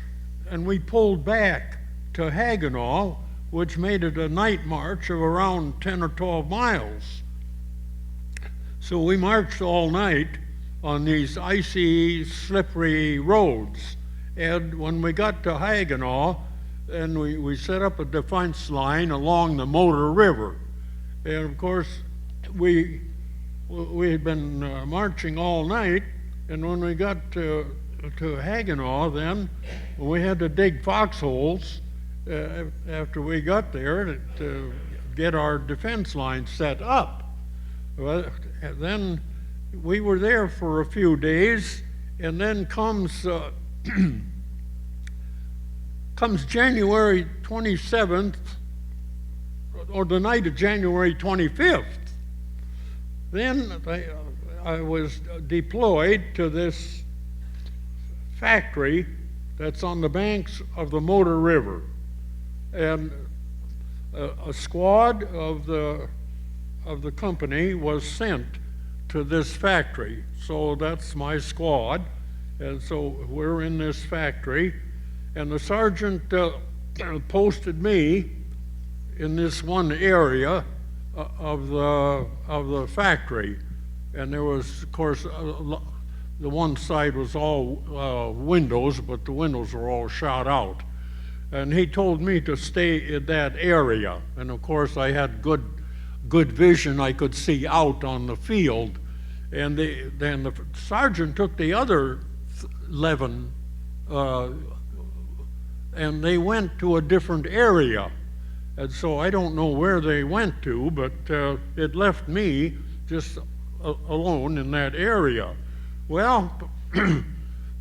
and we pulled back to Haguenau, which made it a night march of around 10 or 12 miles. So we marched all night on these icy, slippery roads. And when we got to Haguenau, and we set up a defense line along the Motor River. And of course, we had been marching all night, and when we got to Haguenau, then we had to dig foxholes after we got there to get our defense line set up. Well, then we were there for a few days, and then comes January 27th, or the night of January 25th. Then I was deployed to this factory that's on the banks of the Motor River. And a squad of the company was sent to this factory. So that's my squad. And so we're in this factory. And the sergeant posted me in this one area of the factory. And there was, of course, the one side was all windows, but the windows were all shot out. And he told me to stay in that area. And of course, I had good vision. I could see out on the field. And then the sergeant took the other 11, and they went to a different area. And so I don't know where they went to, but it left me just alone in that area. Well,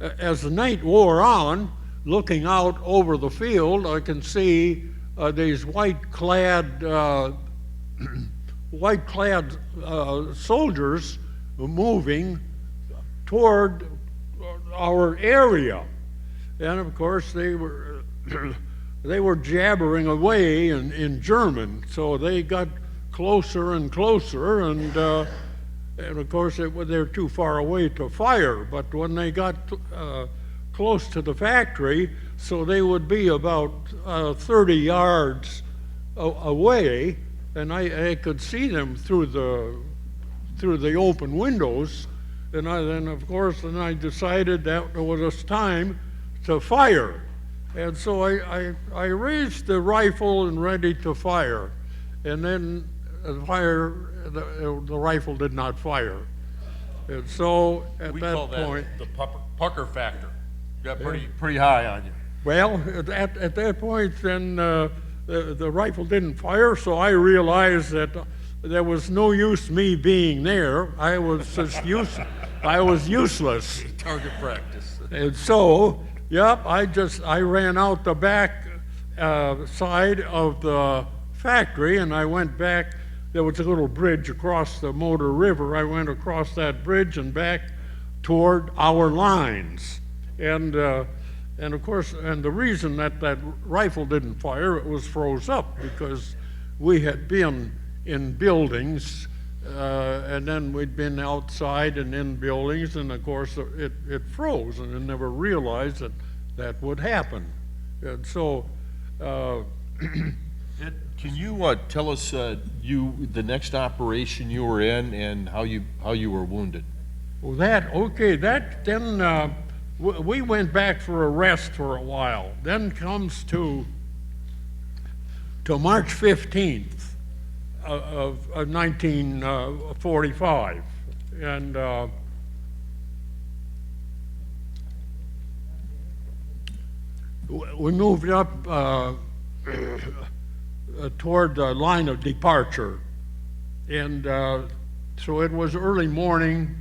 as the night wore on, looking out over the field, I can see these white-clad soldiers moving toward our area. And of course, they were jabbering away in German, so they got closer and closer, and of course they're too far away to fire. But when they got close to the factory, so they would be about 30 yards away, and I could see them through the open windows. And then of course I decided that it was time to fire. And so I raised the rifle and ready to fire. And then the rifle did not fire. And so at We that call point, that the pucker factor. Got pretty high on you. well, at that point, then the rifle didn't fire, so I realized that there was no use me being there. I was useless. Target practice. And so, yep, I ran out the back side of the factory, and I went back. There was a little bridge across the Motor River. I went across that bridge and back toward our lines. And of course, and the reason that rifle didn't fire, it was froze up because we had been in buildings, and then we'd been outside and in buildings, and of course it froze, and I never realized that would happen. And so, Can you tell us the next operation you were in and how you were wounded? well, then we went back for a rest for a while. Then comes to March 15th of 1945, and we moved up toward the line of departure, and so it was early morning,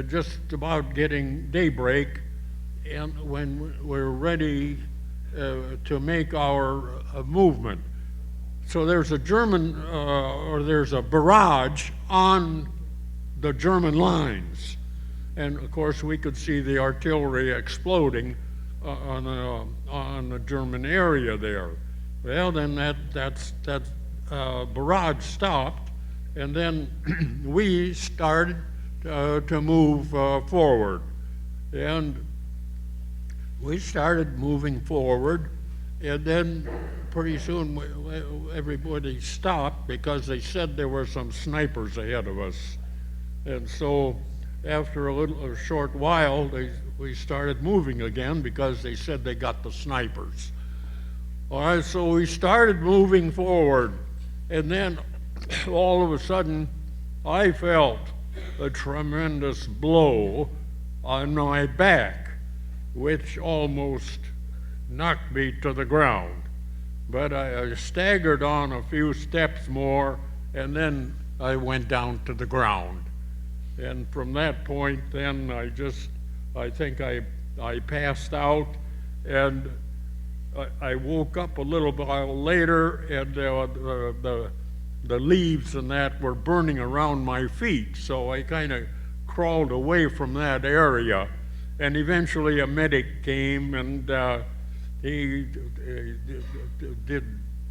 just about getting daybreak, and when we're ready to make our movement. So there's a German, or there's a barrage on the German lines. And of course we could see the artillery exploding on the German area there. Well, then that barrage stopped, and then we started to move forward. And we started moving forward, and then pretty soon everybody stopped because they said there were some snipers ahead of us. And so after a short while, we started moving again because they said they got the snipers. All right, so we started moving forward, and then all of a sudden, I felt a tremendous blow on my back, which almost knocked me to the ground. But I staggered on a few steps more, and then I went down to the ground. And from that point, then I think I passed out, and I woke up a little while later, and the leaves and that were burning around my feet, so I kind of crawled away from that area. And eventually a medic came, and he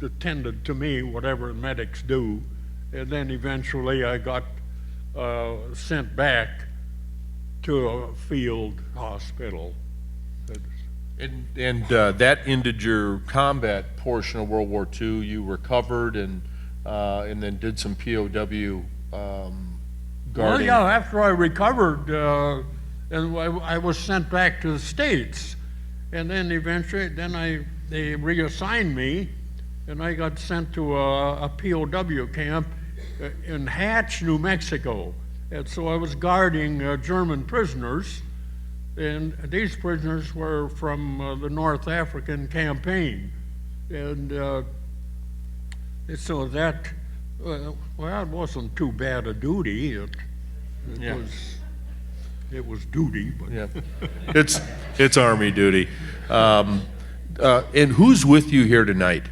attended to me, whatever medics do, and then eventually I got sent back to a field hospital. And that ended your combat portion of World War II. You recovered and then did some POW guarding. Well, yeah, after I recovered, and I was sent back to the States, and then eventually, they reassigned me, and I got sent to a POW camp in Hatch, New Mexico. And so I was guarding German prisoners, and these prisoners were from the North African campaign. And so that, well, it wasn't too bad a duty. It was duty, but Yeah, it's Army duty. And who's with you here tonight?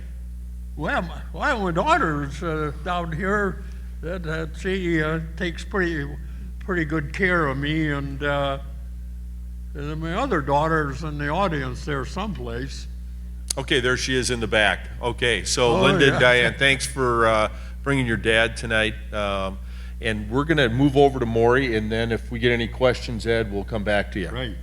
well, my daughter's down here. That she takes pretty good care of me, and my other daughter's in the audience there someplace. Okay, there she is in the back. Okay, so Oh, Linda yeah. and Diane, thanks for bringing your dad tonight. And we're going to move over to Maury, and then if we get any questions, Ed, we'll come back to you. Right.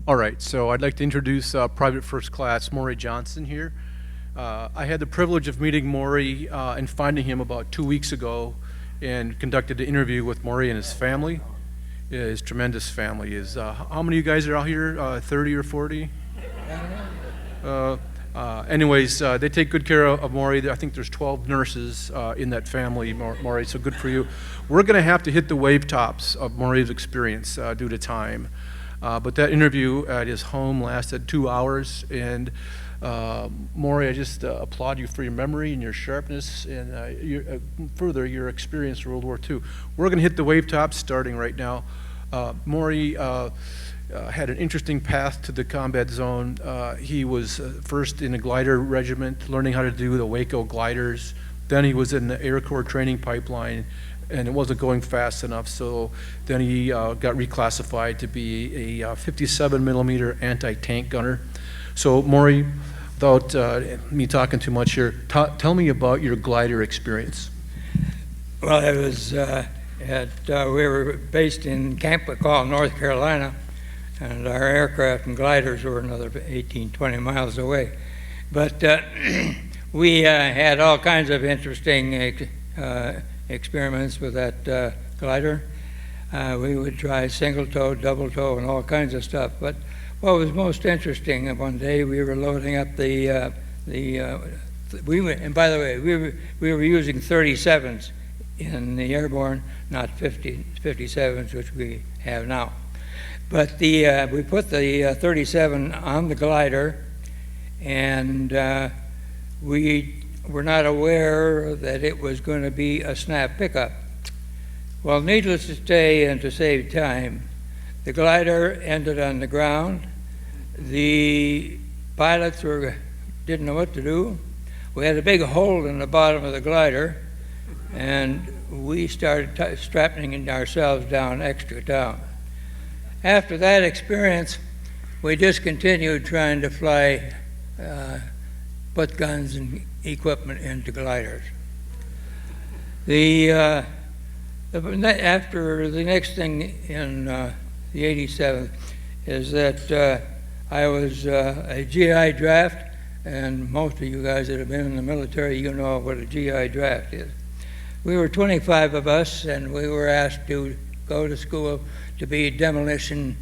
All right, so I'd like to introduce Private First Class Maury Johnson here. I had the privilege of meeting Maury and finding him about 2 weeks ago, and conducted an interview with Maury and his family. His tremendous family is, how many of you guys are out here, 30 or 40? Anyways, they take good care of Maury. I think there's 12 nurses in that family, Maury, so good for you. We're gonna have to hit the wave tops of Maury's experience due to time. But that interview at his home lasted 2 hours, and Maury, I just applaud you for your memory and your sharpness, and further your experience in World War II. We're going to hit the wave tops starting right now. Maury had an interesting path to the combat zone. He was first in a glider regiment, learning how to do the Waco gliders. Then he was in the Air Corps training pipeline, and it wasn't going fast enough, so then he got reclassified to be a 57 millimeter anti-tank gunner. So Maury, without me talking too much here, tell me about your glider experience. Well, it was we were based in Camp McCall, North Carolina, and our aircraft and gliders were another 18, 20 miles away. But we had all kinds of interesting experiments with that glider. We would try single toe, double toe, and all kinds of stuff. But what was most interesting, one day we were loading up and by the way, we were using 37s in the airborne, not 57s, which we have now. But we put the 37 on the glider, and we were not aware that it was going to be a snap pickup. Well, needless to say, and to save time, the glider ended on the ground. The pilots didn't know what to do. We had a big hole in the bottom of the glider, and we started strapping ourselves down, extra down. after that experience, we discontinued trying to fly, put guns and equipment into gliders. After the next thing in the 87th is that I was a GI draft, and most of you guys that have been in the military, you know what a GI draft is. We were 25 of us, and we were asked to go to school to be demolition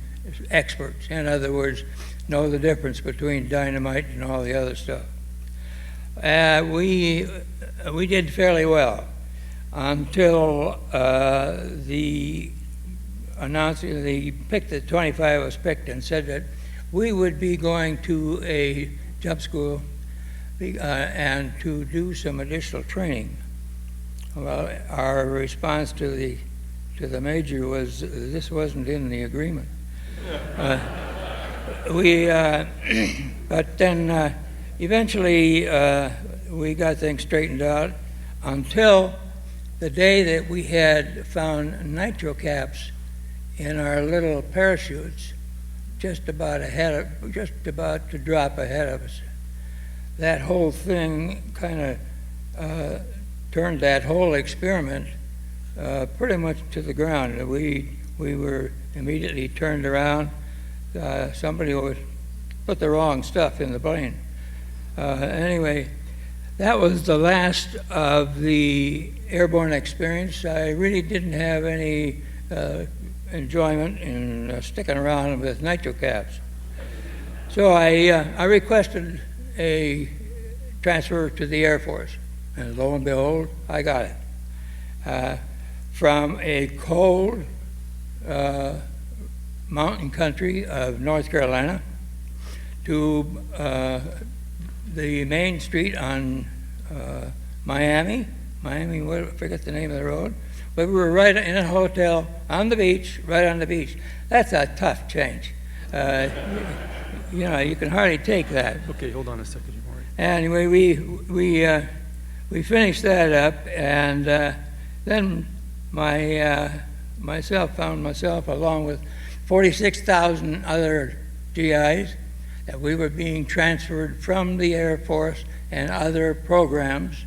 experts. In other words, know the difference between dynamite and all the other stuff. We did fairly well until the announcer, they picked the 25 was picked and said that we would be going to a jump school and to do some additional training. Well, our response to the major was this wasn't in the agreement. But then eventually we got things straightened out until the day that we had found nitro caps in our little parachutes, just about to drop ahead of us. That whole thing kind of turned that whole experiment pretty much to the ground. We were immediately turned around. Somebody would put the wrong stuff in the plane. Anyway, that was the last of the airborne experience. I really didn't have any enjoyment in sticking around with nitro caps. So I requested a transfer to the Air Force, and lo and behold, I got it. From a cold mountain country of North Carolina to the main street on Miami, I forget the name of the road, but we were right in a hotel on the beach, right on the beach. That's a tough change. You know, you can hardly take that. Okay, hold on a second, Maury. Anyway, we finished that up, and then myself found myself along with 46,000 other GIs that we were being transferred from the Air Force and other programs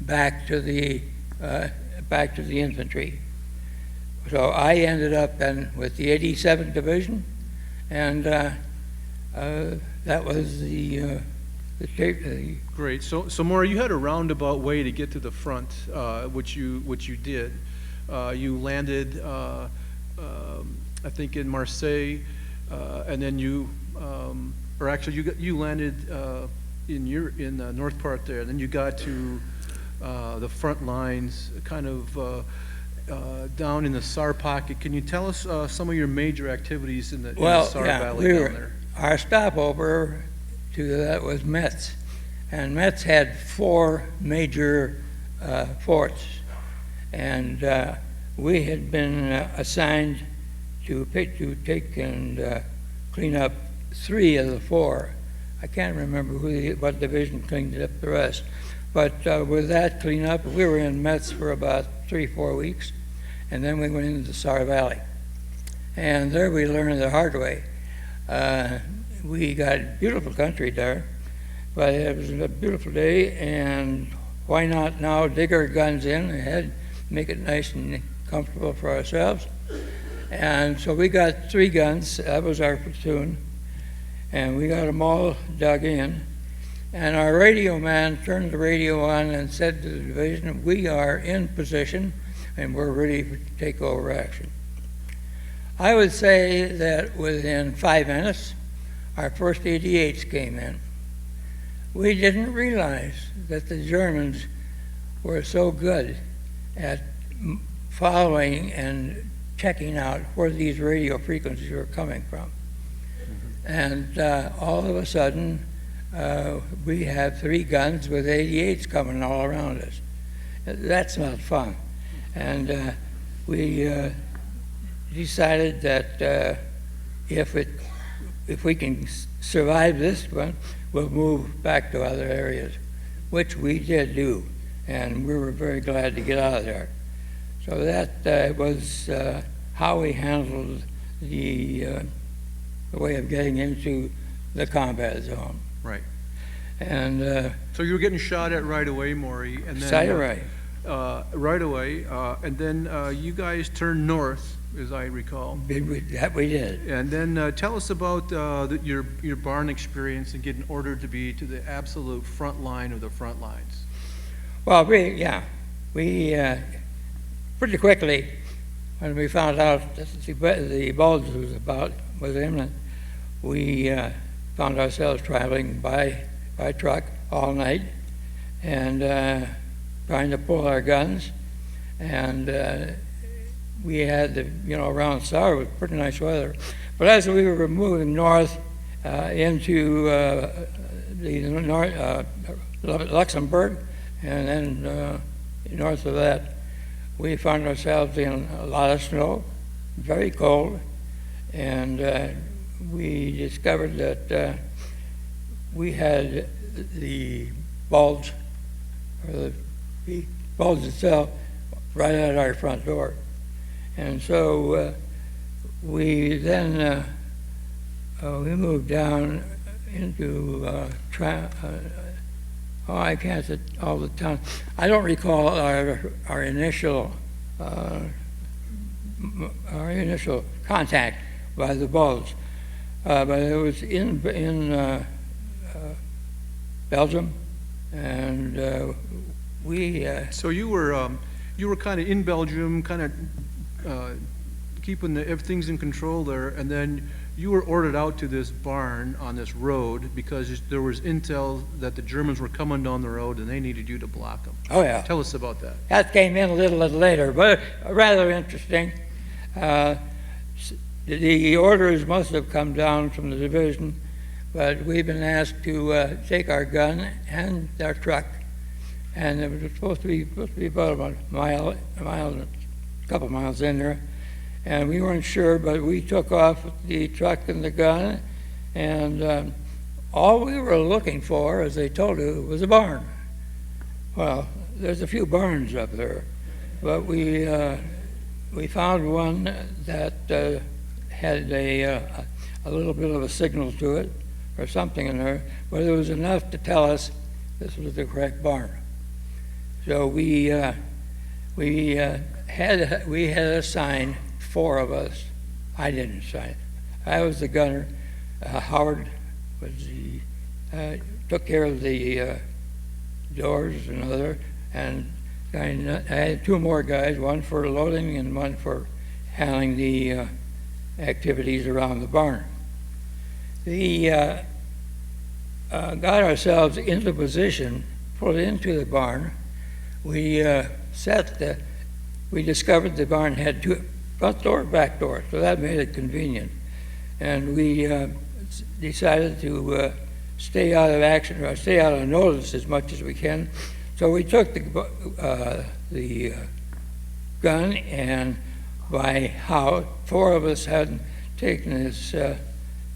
back to the infantry. So I ended up then with the 87th Division, and that was the Great. So Maury, you had a roundabout way to get to the front, which you did. You landed, I think, in Marseille, and then you landed in the north part there. And then you got to the front lines, kind of down in the SAR pocket. Can you tell us some of your major activities in the SAR Valley down there? Our stopover to that was Metz, and Metz had 4 major forts, and we had been assigned to take and clean up 3 of the 4. I can't remember what division cleaned up the rest, but with that cleanup, we were in Metz for about 3-4 weeks, and then we went into the SAR Valley, and there we learned the hard way. We got beautiful country there, but it was a beautiful day, and why not now dig our guns in ahead, make it nice and comfortable for ourselves. And so we got 3 guns, that was our platoon, and we got them all dug in. And our radio man turned the radio on and said to the division, we are in position and we're ready to take over action. I would say that within 5 minutes, our first 88s came in. We didn't realize that the Germans were so good at following and checking out where these radio frequencies were coming from. And all of a sudden, we had 3 guns with 88s coming all around us. That's not fun. And we decided that if we can survive this one, we'll move back to other areas, which we did do, and we were very glad to get out of there. So that was how we handled the way of getting into the combat zone. Right. And So you were getting shot at right away, Maury, and then sight array. right away, and then you guys turned north, as I recall. That we did. And then tell us about your barn experience and getting ordered to be to the absolute front line of the front lines. Well, we pretty quickly, when we found out that the bulge was imminent, we found ourselves traveling by truck all night and trying to pull our guns. And we had around summer, it was pretty nice weather. But as we were moving north into the Luxembourg, and then north of that, we found ourselves in a lot of snow, very cold, and we discovered that we had the bulge, or the bulge itself, right at our front door. And so we then we moved down into I can't say all the time. I don't recall our initial contact by the bulge, but it was in Belgium, and we. So you were kind of in Belgium, kind of keeping everything's in control there, and then you were ordered out to this barn on this road because there was intel that the Germans were coming down the road and they needed you to block them. Oh yeah. Tell us about that. That came in a little later, but rather interesting. The orders must have come down from the division, but we've been asked to take our gun and our truck, and it was supposed to be about a mile, a couple miles in there. And we weren't sure, but we took off with the truck and the gun, and all we were looking for, as they told you, was a barn. Well, there's a few barns up there, but we found one that had a little bit of a signal to it, or something in there, but it was enough to tell us this was the correct barn. So we had assigned 4 of us. I didn't sign. I was the gunner. Howard was took care of the doors and other, and I had 2 more guys, one for loading and one for handling the activities around the barn. We got ourselves into position, pulled into the barn. We discovered the barn had 2 front door, back door, so that made it convenient. And we decided to stay out of action, or stay out of notice as much as we can. So we took the gun, and by how 4 of us hadn't taken this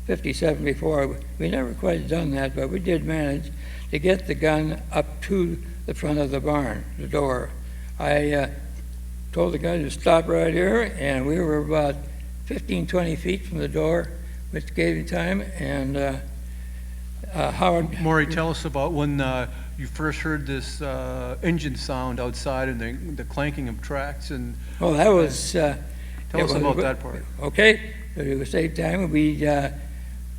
57 before, we never quite done that, but we did manage to get the gun up to the front of the barn, the door. I told the guy to stop right here, and we were about 15, 20 feet from the door, which gave him time, and Howard... Maury, tell us about when you first heard this engine sound outside and the clanking of tracks. And oh, that was... tell us about that part. Okay, it was same time.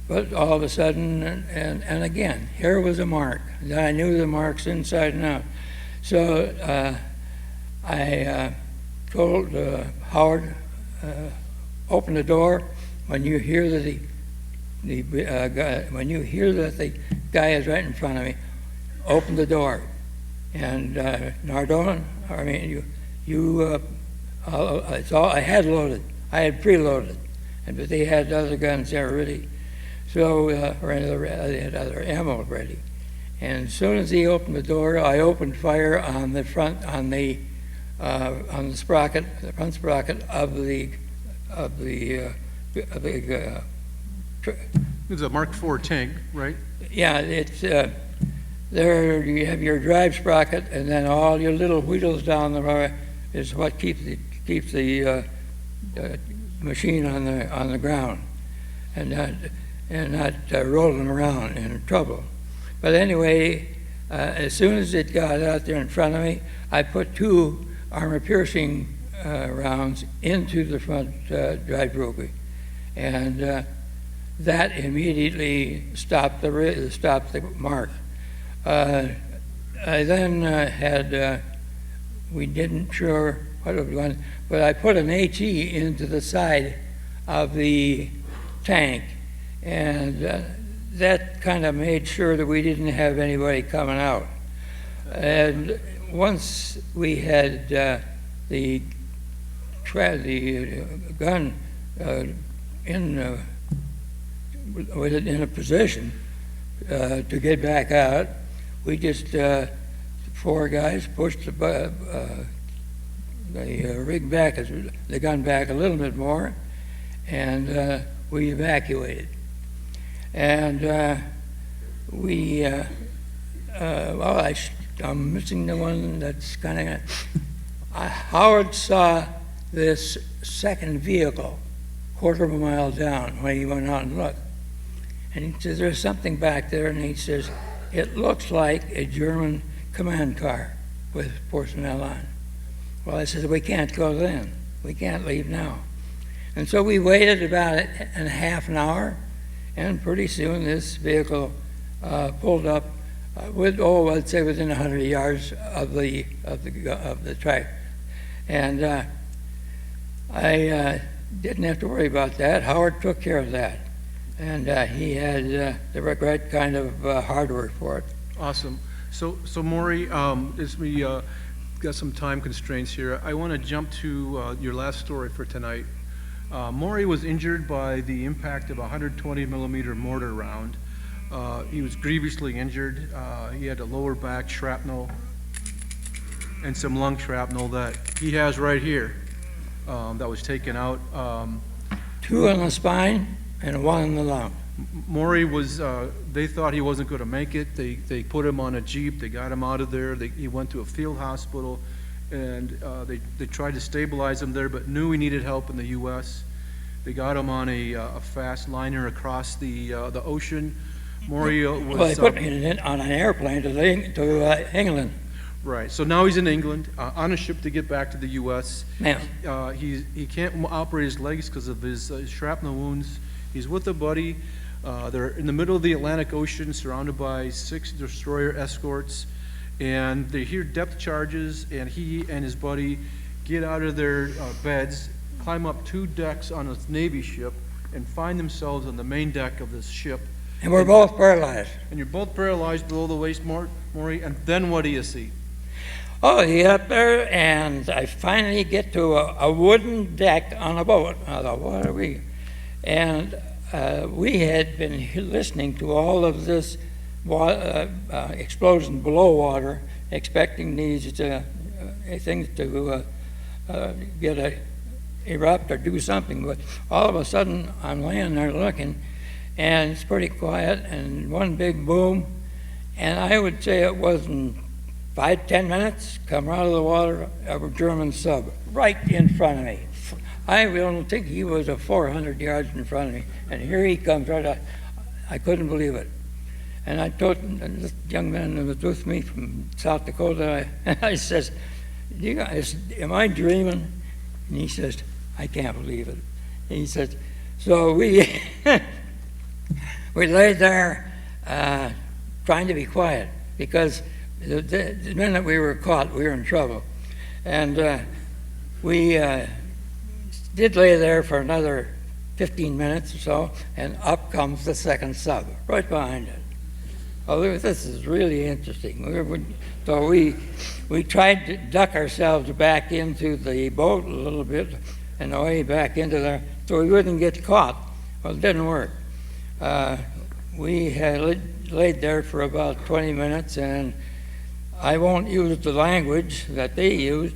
But all of a sudden, and again, here was a mark. I knew the marks inside and out. So I told Howard, open the door when you hear that the guy is right in front of me. Open the door, and Nardone. I mean, it's all I had loaded. I had preloaded, but they had other guns there ready. So they had other ammo ready. And as soon as he opened the door, I opened fire on the front, on the sprocket, the front sprocket of the It's a Mark IV tank, right? Yeah, it's there. You have your drive sprocket, and then all your little wheels down the road is what keeps the machine on the ground, and not rolling around in trouble. But anyway, as soon as it got out there in front of me, I put 2 armor-piercing rounds into the front drive broker, and that immediately stopped the mark. I then had, we didn't sure what it was going, but I put an HE into the side of the tank, and that kind of made sure that we didn't have anybody coming out. And once we had the gun in a position to get back out, we just 4 guys pushed the rig back, the gun back a little bit more, and we evacuated. And well, I'm missing the one that's kind of. Howard saw this second vehicle, 1/4 of a mile down, when he went out and looked. And he says, "There's something back there," and he says, "It looks like a German command car with personnel on." Well, I said, "We can't go then. We can't leave now." And so we waited about a half an hour, and pretty soon this vehicle pulled up I'd say within 100 yards of the track. And I didn't have to worry about that. Howard took care of that. And he had the right kind of hardware for it. Awesome. So Maury, as we got some time constraints here, I want to jump to your last story for tonight. Maury was injured by the impact of a 120 millimeter mortar round. He was grievously injured. He had a lower back shrapnel and some lung shrapnel that he has right here that was taken out. 2 on the spine and 1 in the lung. Maury was, they thought he wasn't going to make it. They put him on a Jeep. They got him out of there. He went to a field hospital, and they tried to stabilize him there, but knew he needed help in the U.S. They got him on a fast liner across the ocean. Maury was... Well, they put him on an airplane to England. Right. So now he's in England on a ship to get back to the U.S. Now, He can't operate his legs because of his shrapnel wounds. He's with a buddy. They're in the middle of the Atlantic Ocean, surrounded by 6 destroyer escorts, and they hear depth charges, and he and his buddy get out of their beds, climb up 2 decks on a Navy ship, and find themselves on the main deck of this ship. and we're both paralyzed. And you're both paralyzed below the waist, Maury, and then what do you see? Oh, he up there, and I finally get to a wooden deck on a boat. I thought, what are we? And we had been listening to all of this explosion below water, expecting these things to erupt or do something. But all of a sudden, I'm laying there looking, and it's pretty quiet, and one big boom, and I would say it wasn't 5-10 minutes, come out of the water of a German sub right in front of me. I don't think he was 400 yards in front of me, and here he comes right out. I couldn't believe it. And I told this young man who was with me from South Dakota, I says, "You guys, am I dreaming?" And he says, "I can't believe it." And he says, so we we lay there trying to be quiet, because the minute we were caught, we were in trouble. And we did lay there for another 15 minutes or so, and up comes the second sub, right behind it. Oh, this is really interesting. So we tried to duck ourselves back into the boat a little bit, and away back into there, so we wouldn't get caught. Well, it didn't work. We had laid there for about 20 minutes, and I won't use the language that they used,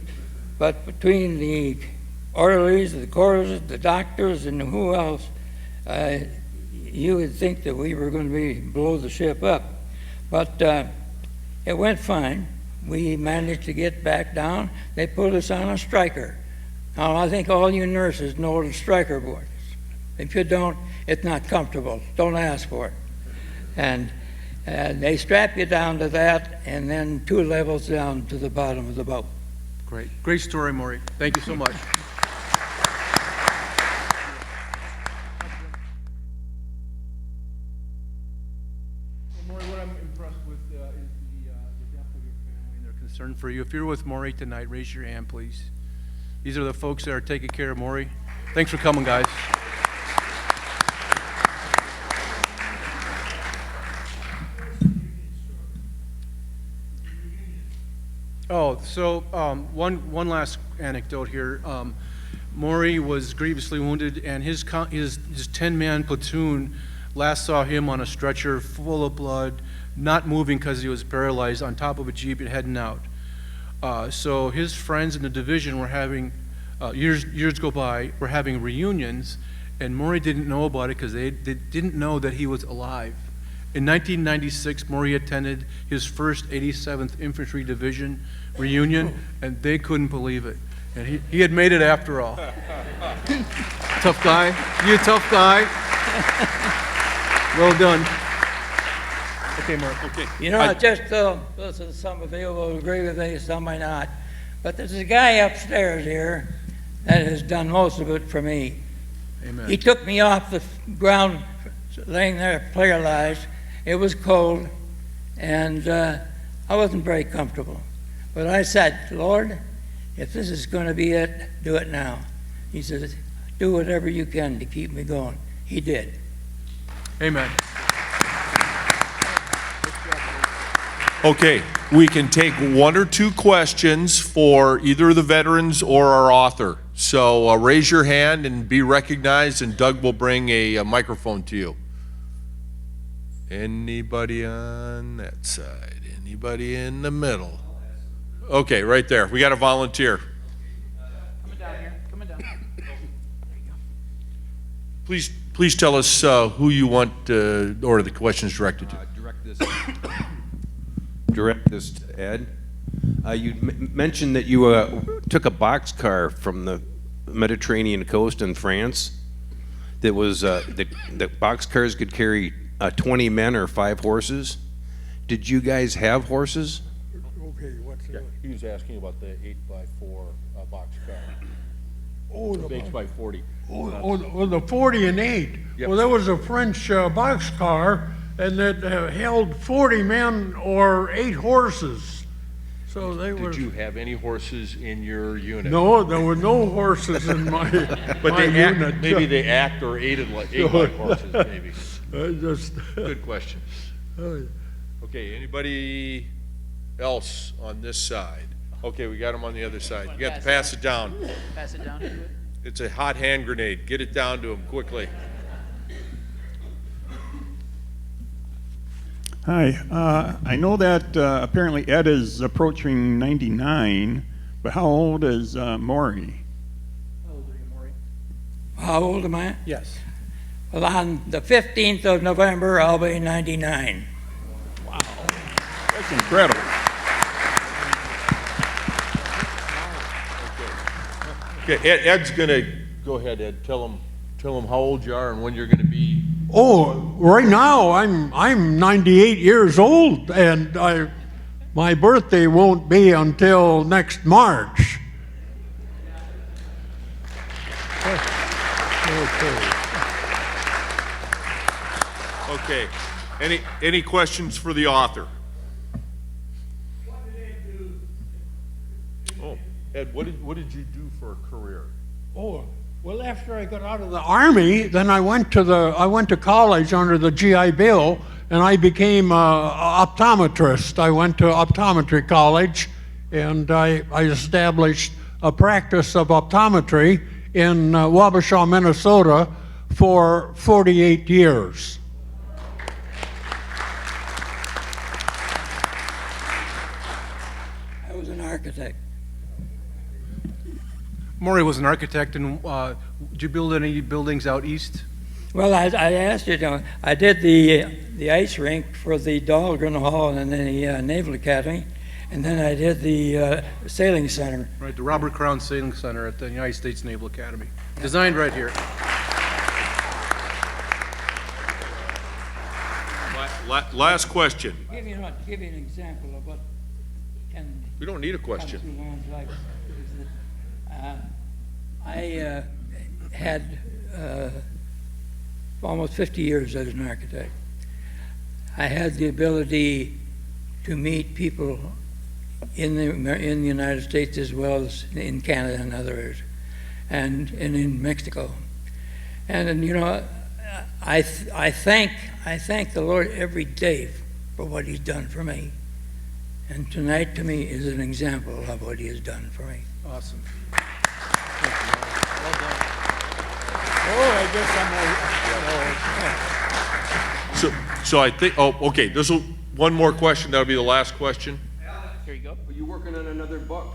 but between the orderlies, the choruses, the doctors, and who else, you would think that we were going to blow the ship up. But it went fine. We managed to get back down. They put us on a striker Now, I think all you nurses know what a striker board is. If you don't, it's not comfortable. Don't ask for it. And they strap you down to that, and then 2 levels down to the bottom of the boat. Great. Great story, Maury. Thank you so much. Maury, what I'm impressed with is the depth of your family and their concern for you. If you're with Maury tonight, raise your hand, please. These are the folks that are taking care of Maury. Thanks for coming, guys. Oh, so one last anecdote here. Maury was grievously wounded, and his 10-man platoon last saw him on a stretcher full of blood, not moving because he was paralyzed, on top of a Jeep and heading out. So his friends in the division were having, years go by, were having reunions, and Maury didn't know about it because they didn't know that he was alive. In 1996, Maury attended his first 87th Infantry Division reunion, and they couldn't believe it. And he had made it after all. Tough guy. You a tough guy. Well done. Okay, Mark. Okay. You know, listen, some of you will agree with me, some may not. But there's a guy upstairs here that has done most of it for me. Amen. He took me off the ground, laying there paralyzed. It was cold, and I wasn't very comfortable. But I said, Lord, if this is going to be it, do it now. He says, do whatever you can to keep me going. He did. Amen. Okay, we can take 1 or 2 questions for either the veterans or our author. So raise your hand and be recognized, and Doug will bring a microphone to you. Anybody on that side? Anybody in the middle? Okay, right there. We got a volunteer. Coming down here. Coming down. Please tell us who you want, or the question's directed to. Direct this to Ed. You mentioned that you took a boxcar from the Mediterranean coast in France. That was the boxcars could carry 20 men or 5 horses. Did you guys have horses? Okay, what's the... He was asking about the 8x4 box car. Oh, the 8x40. Oh, the 40 and 8. Yep. Well, there was a French boxcar, and it held 40 men or 8 horses. So they were... Did you have any horses in your unit? No, there were no horses in my, But my they act, unit. maybe they act or aided like 8 horses, maybe. Just... Good question. Okay, anybody else on this side? Okay, we got them on the other side. You got to pass it down. Pass it down. It's a hot hand grenade. Get it down to them quickly. Hi, I know that apparently Ed is approaching 99, but how old is Maury? How old are you, Maury? How old am I? Yes. Well, on the 15th of November, I'll be 99. Wow, that's incredible. Okay, Ed's gonna go ahead. Ed, tell him how old you are and when you're gonna be. Oh, right now I'm 98 years old, and my birthday won't be until next March. Okay. Any questions for the author? Oh, Ed, what did you do for a career? Oh, well, after I got out of the Army, then I went to college under the GI Bill, and I became an optometrist. I went to optometry college, and I established a practice of optometry in Wabasha, Minnesota, for 48 years. I was an architect. Maury was an architect, and did you build any buildings out east? Well, I asked you, I did the ice rink for the Dahlgren Hall and the Naval Academy, And then I did the sailing center. Right, the Robert Crown Sailing Center at the United States Naval Academy. Designed right here. Last question. Give you an example of what can We don't need a come question. through lands like this. Is that, I had almost 50 years as an architect. I had the ability to meet people in the United States as well as in Canada and other areas, and in Mexico. And you know, I thank the Lord every day for what He's done for me. And tonight, to me, is an example of what He has done for me. Awesome. Oh, I guess I'm. So I think, okay, one more question, that'll be the last question. Here you go. Are you working on another book?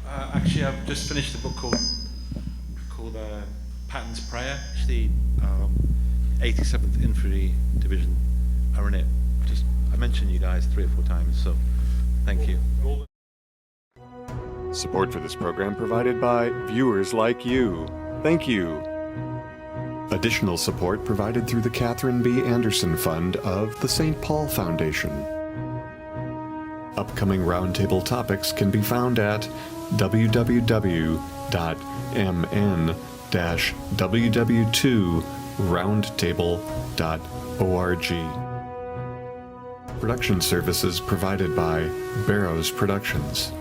Actually, I've just finished a book called Patton's Prayer. Actually, 87th Infantry Division are in it. I mentioned you guys 3 or 4 times, so thank you. Support for this program provided by viewers like you. Thank you. Additional support provided through the Catherine B. Anderson Fund of the St. Paul Foundation. Upcoming roundtable topics can be found at www.mn-ww2roundtable.org. Production services provided by Barrows Productions.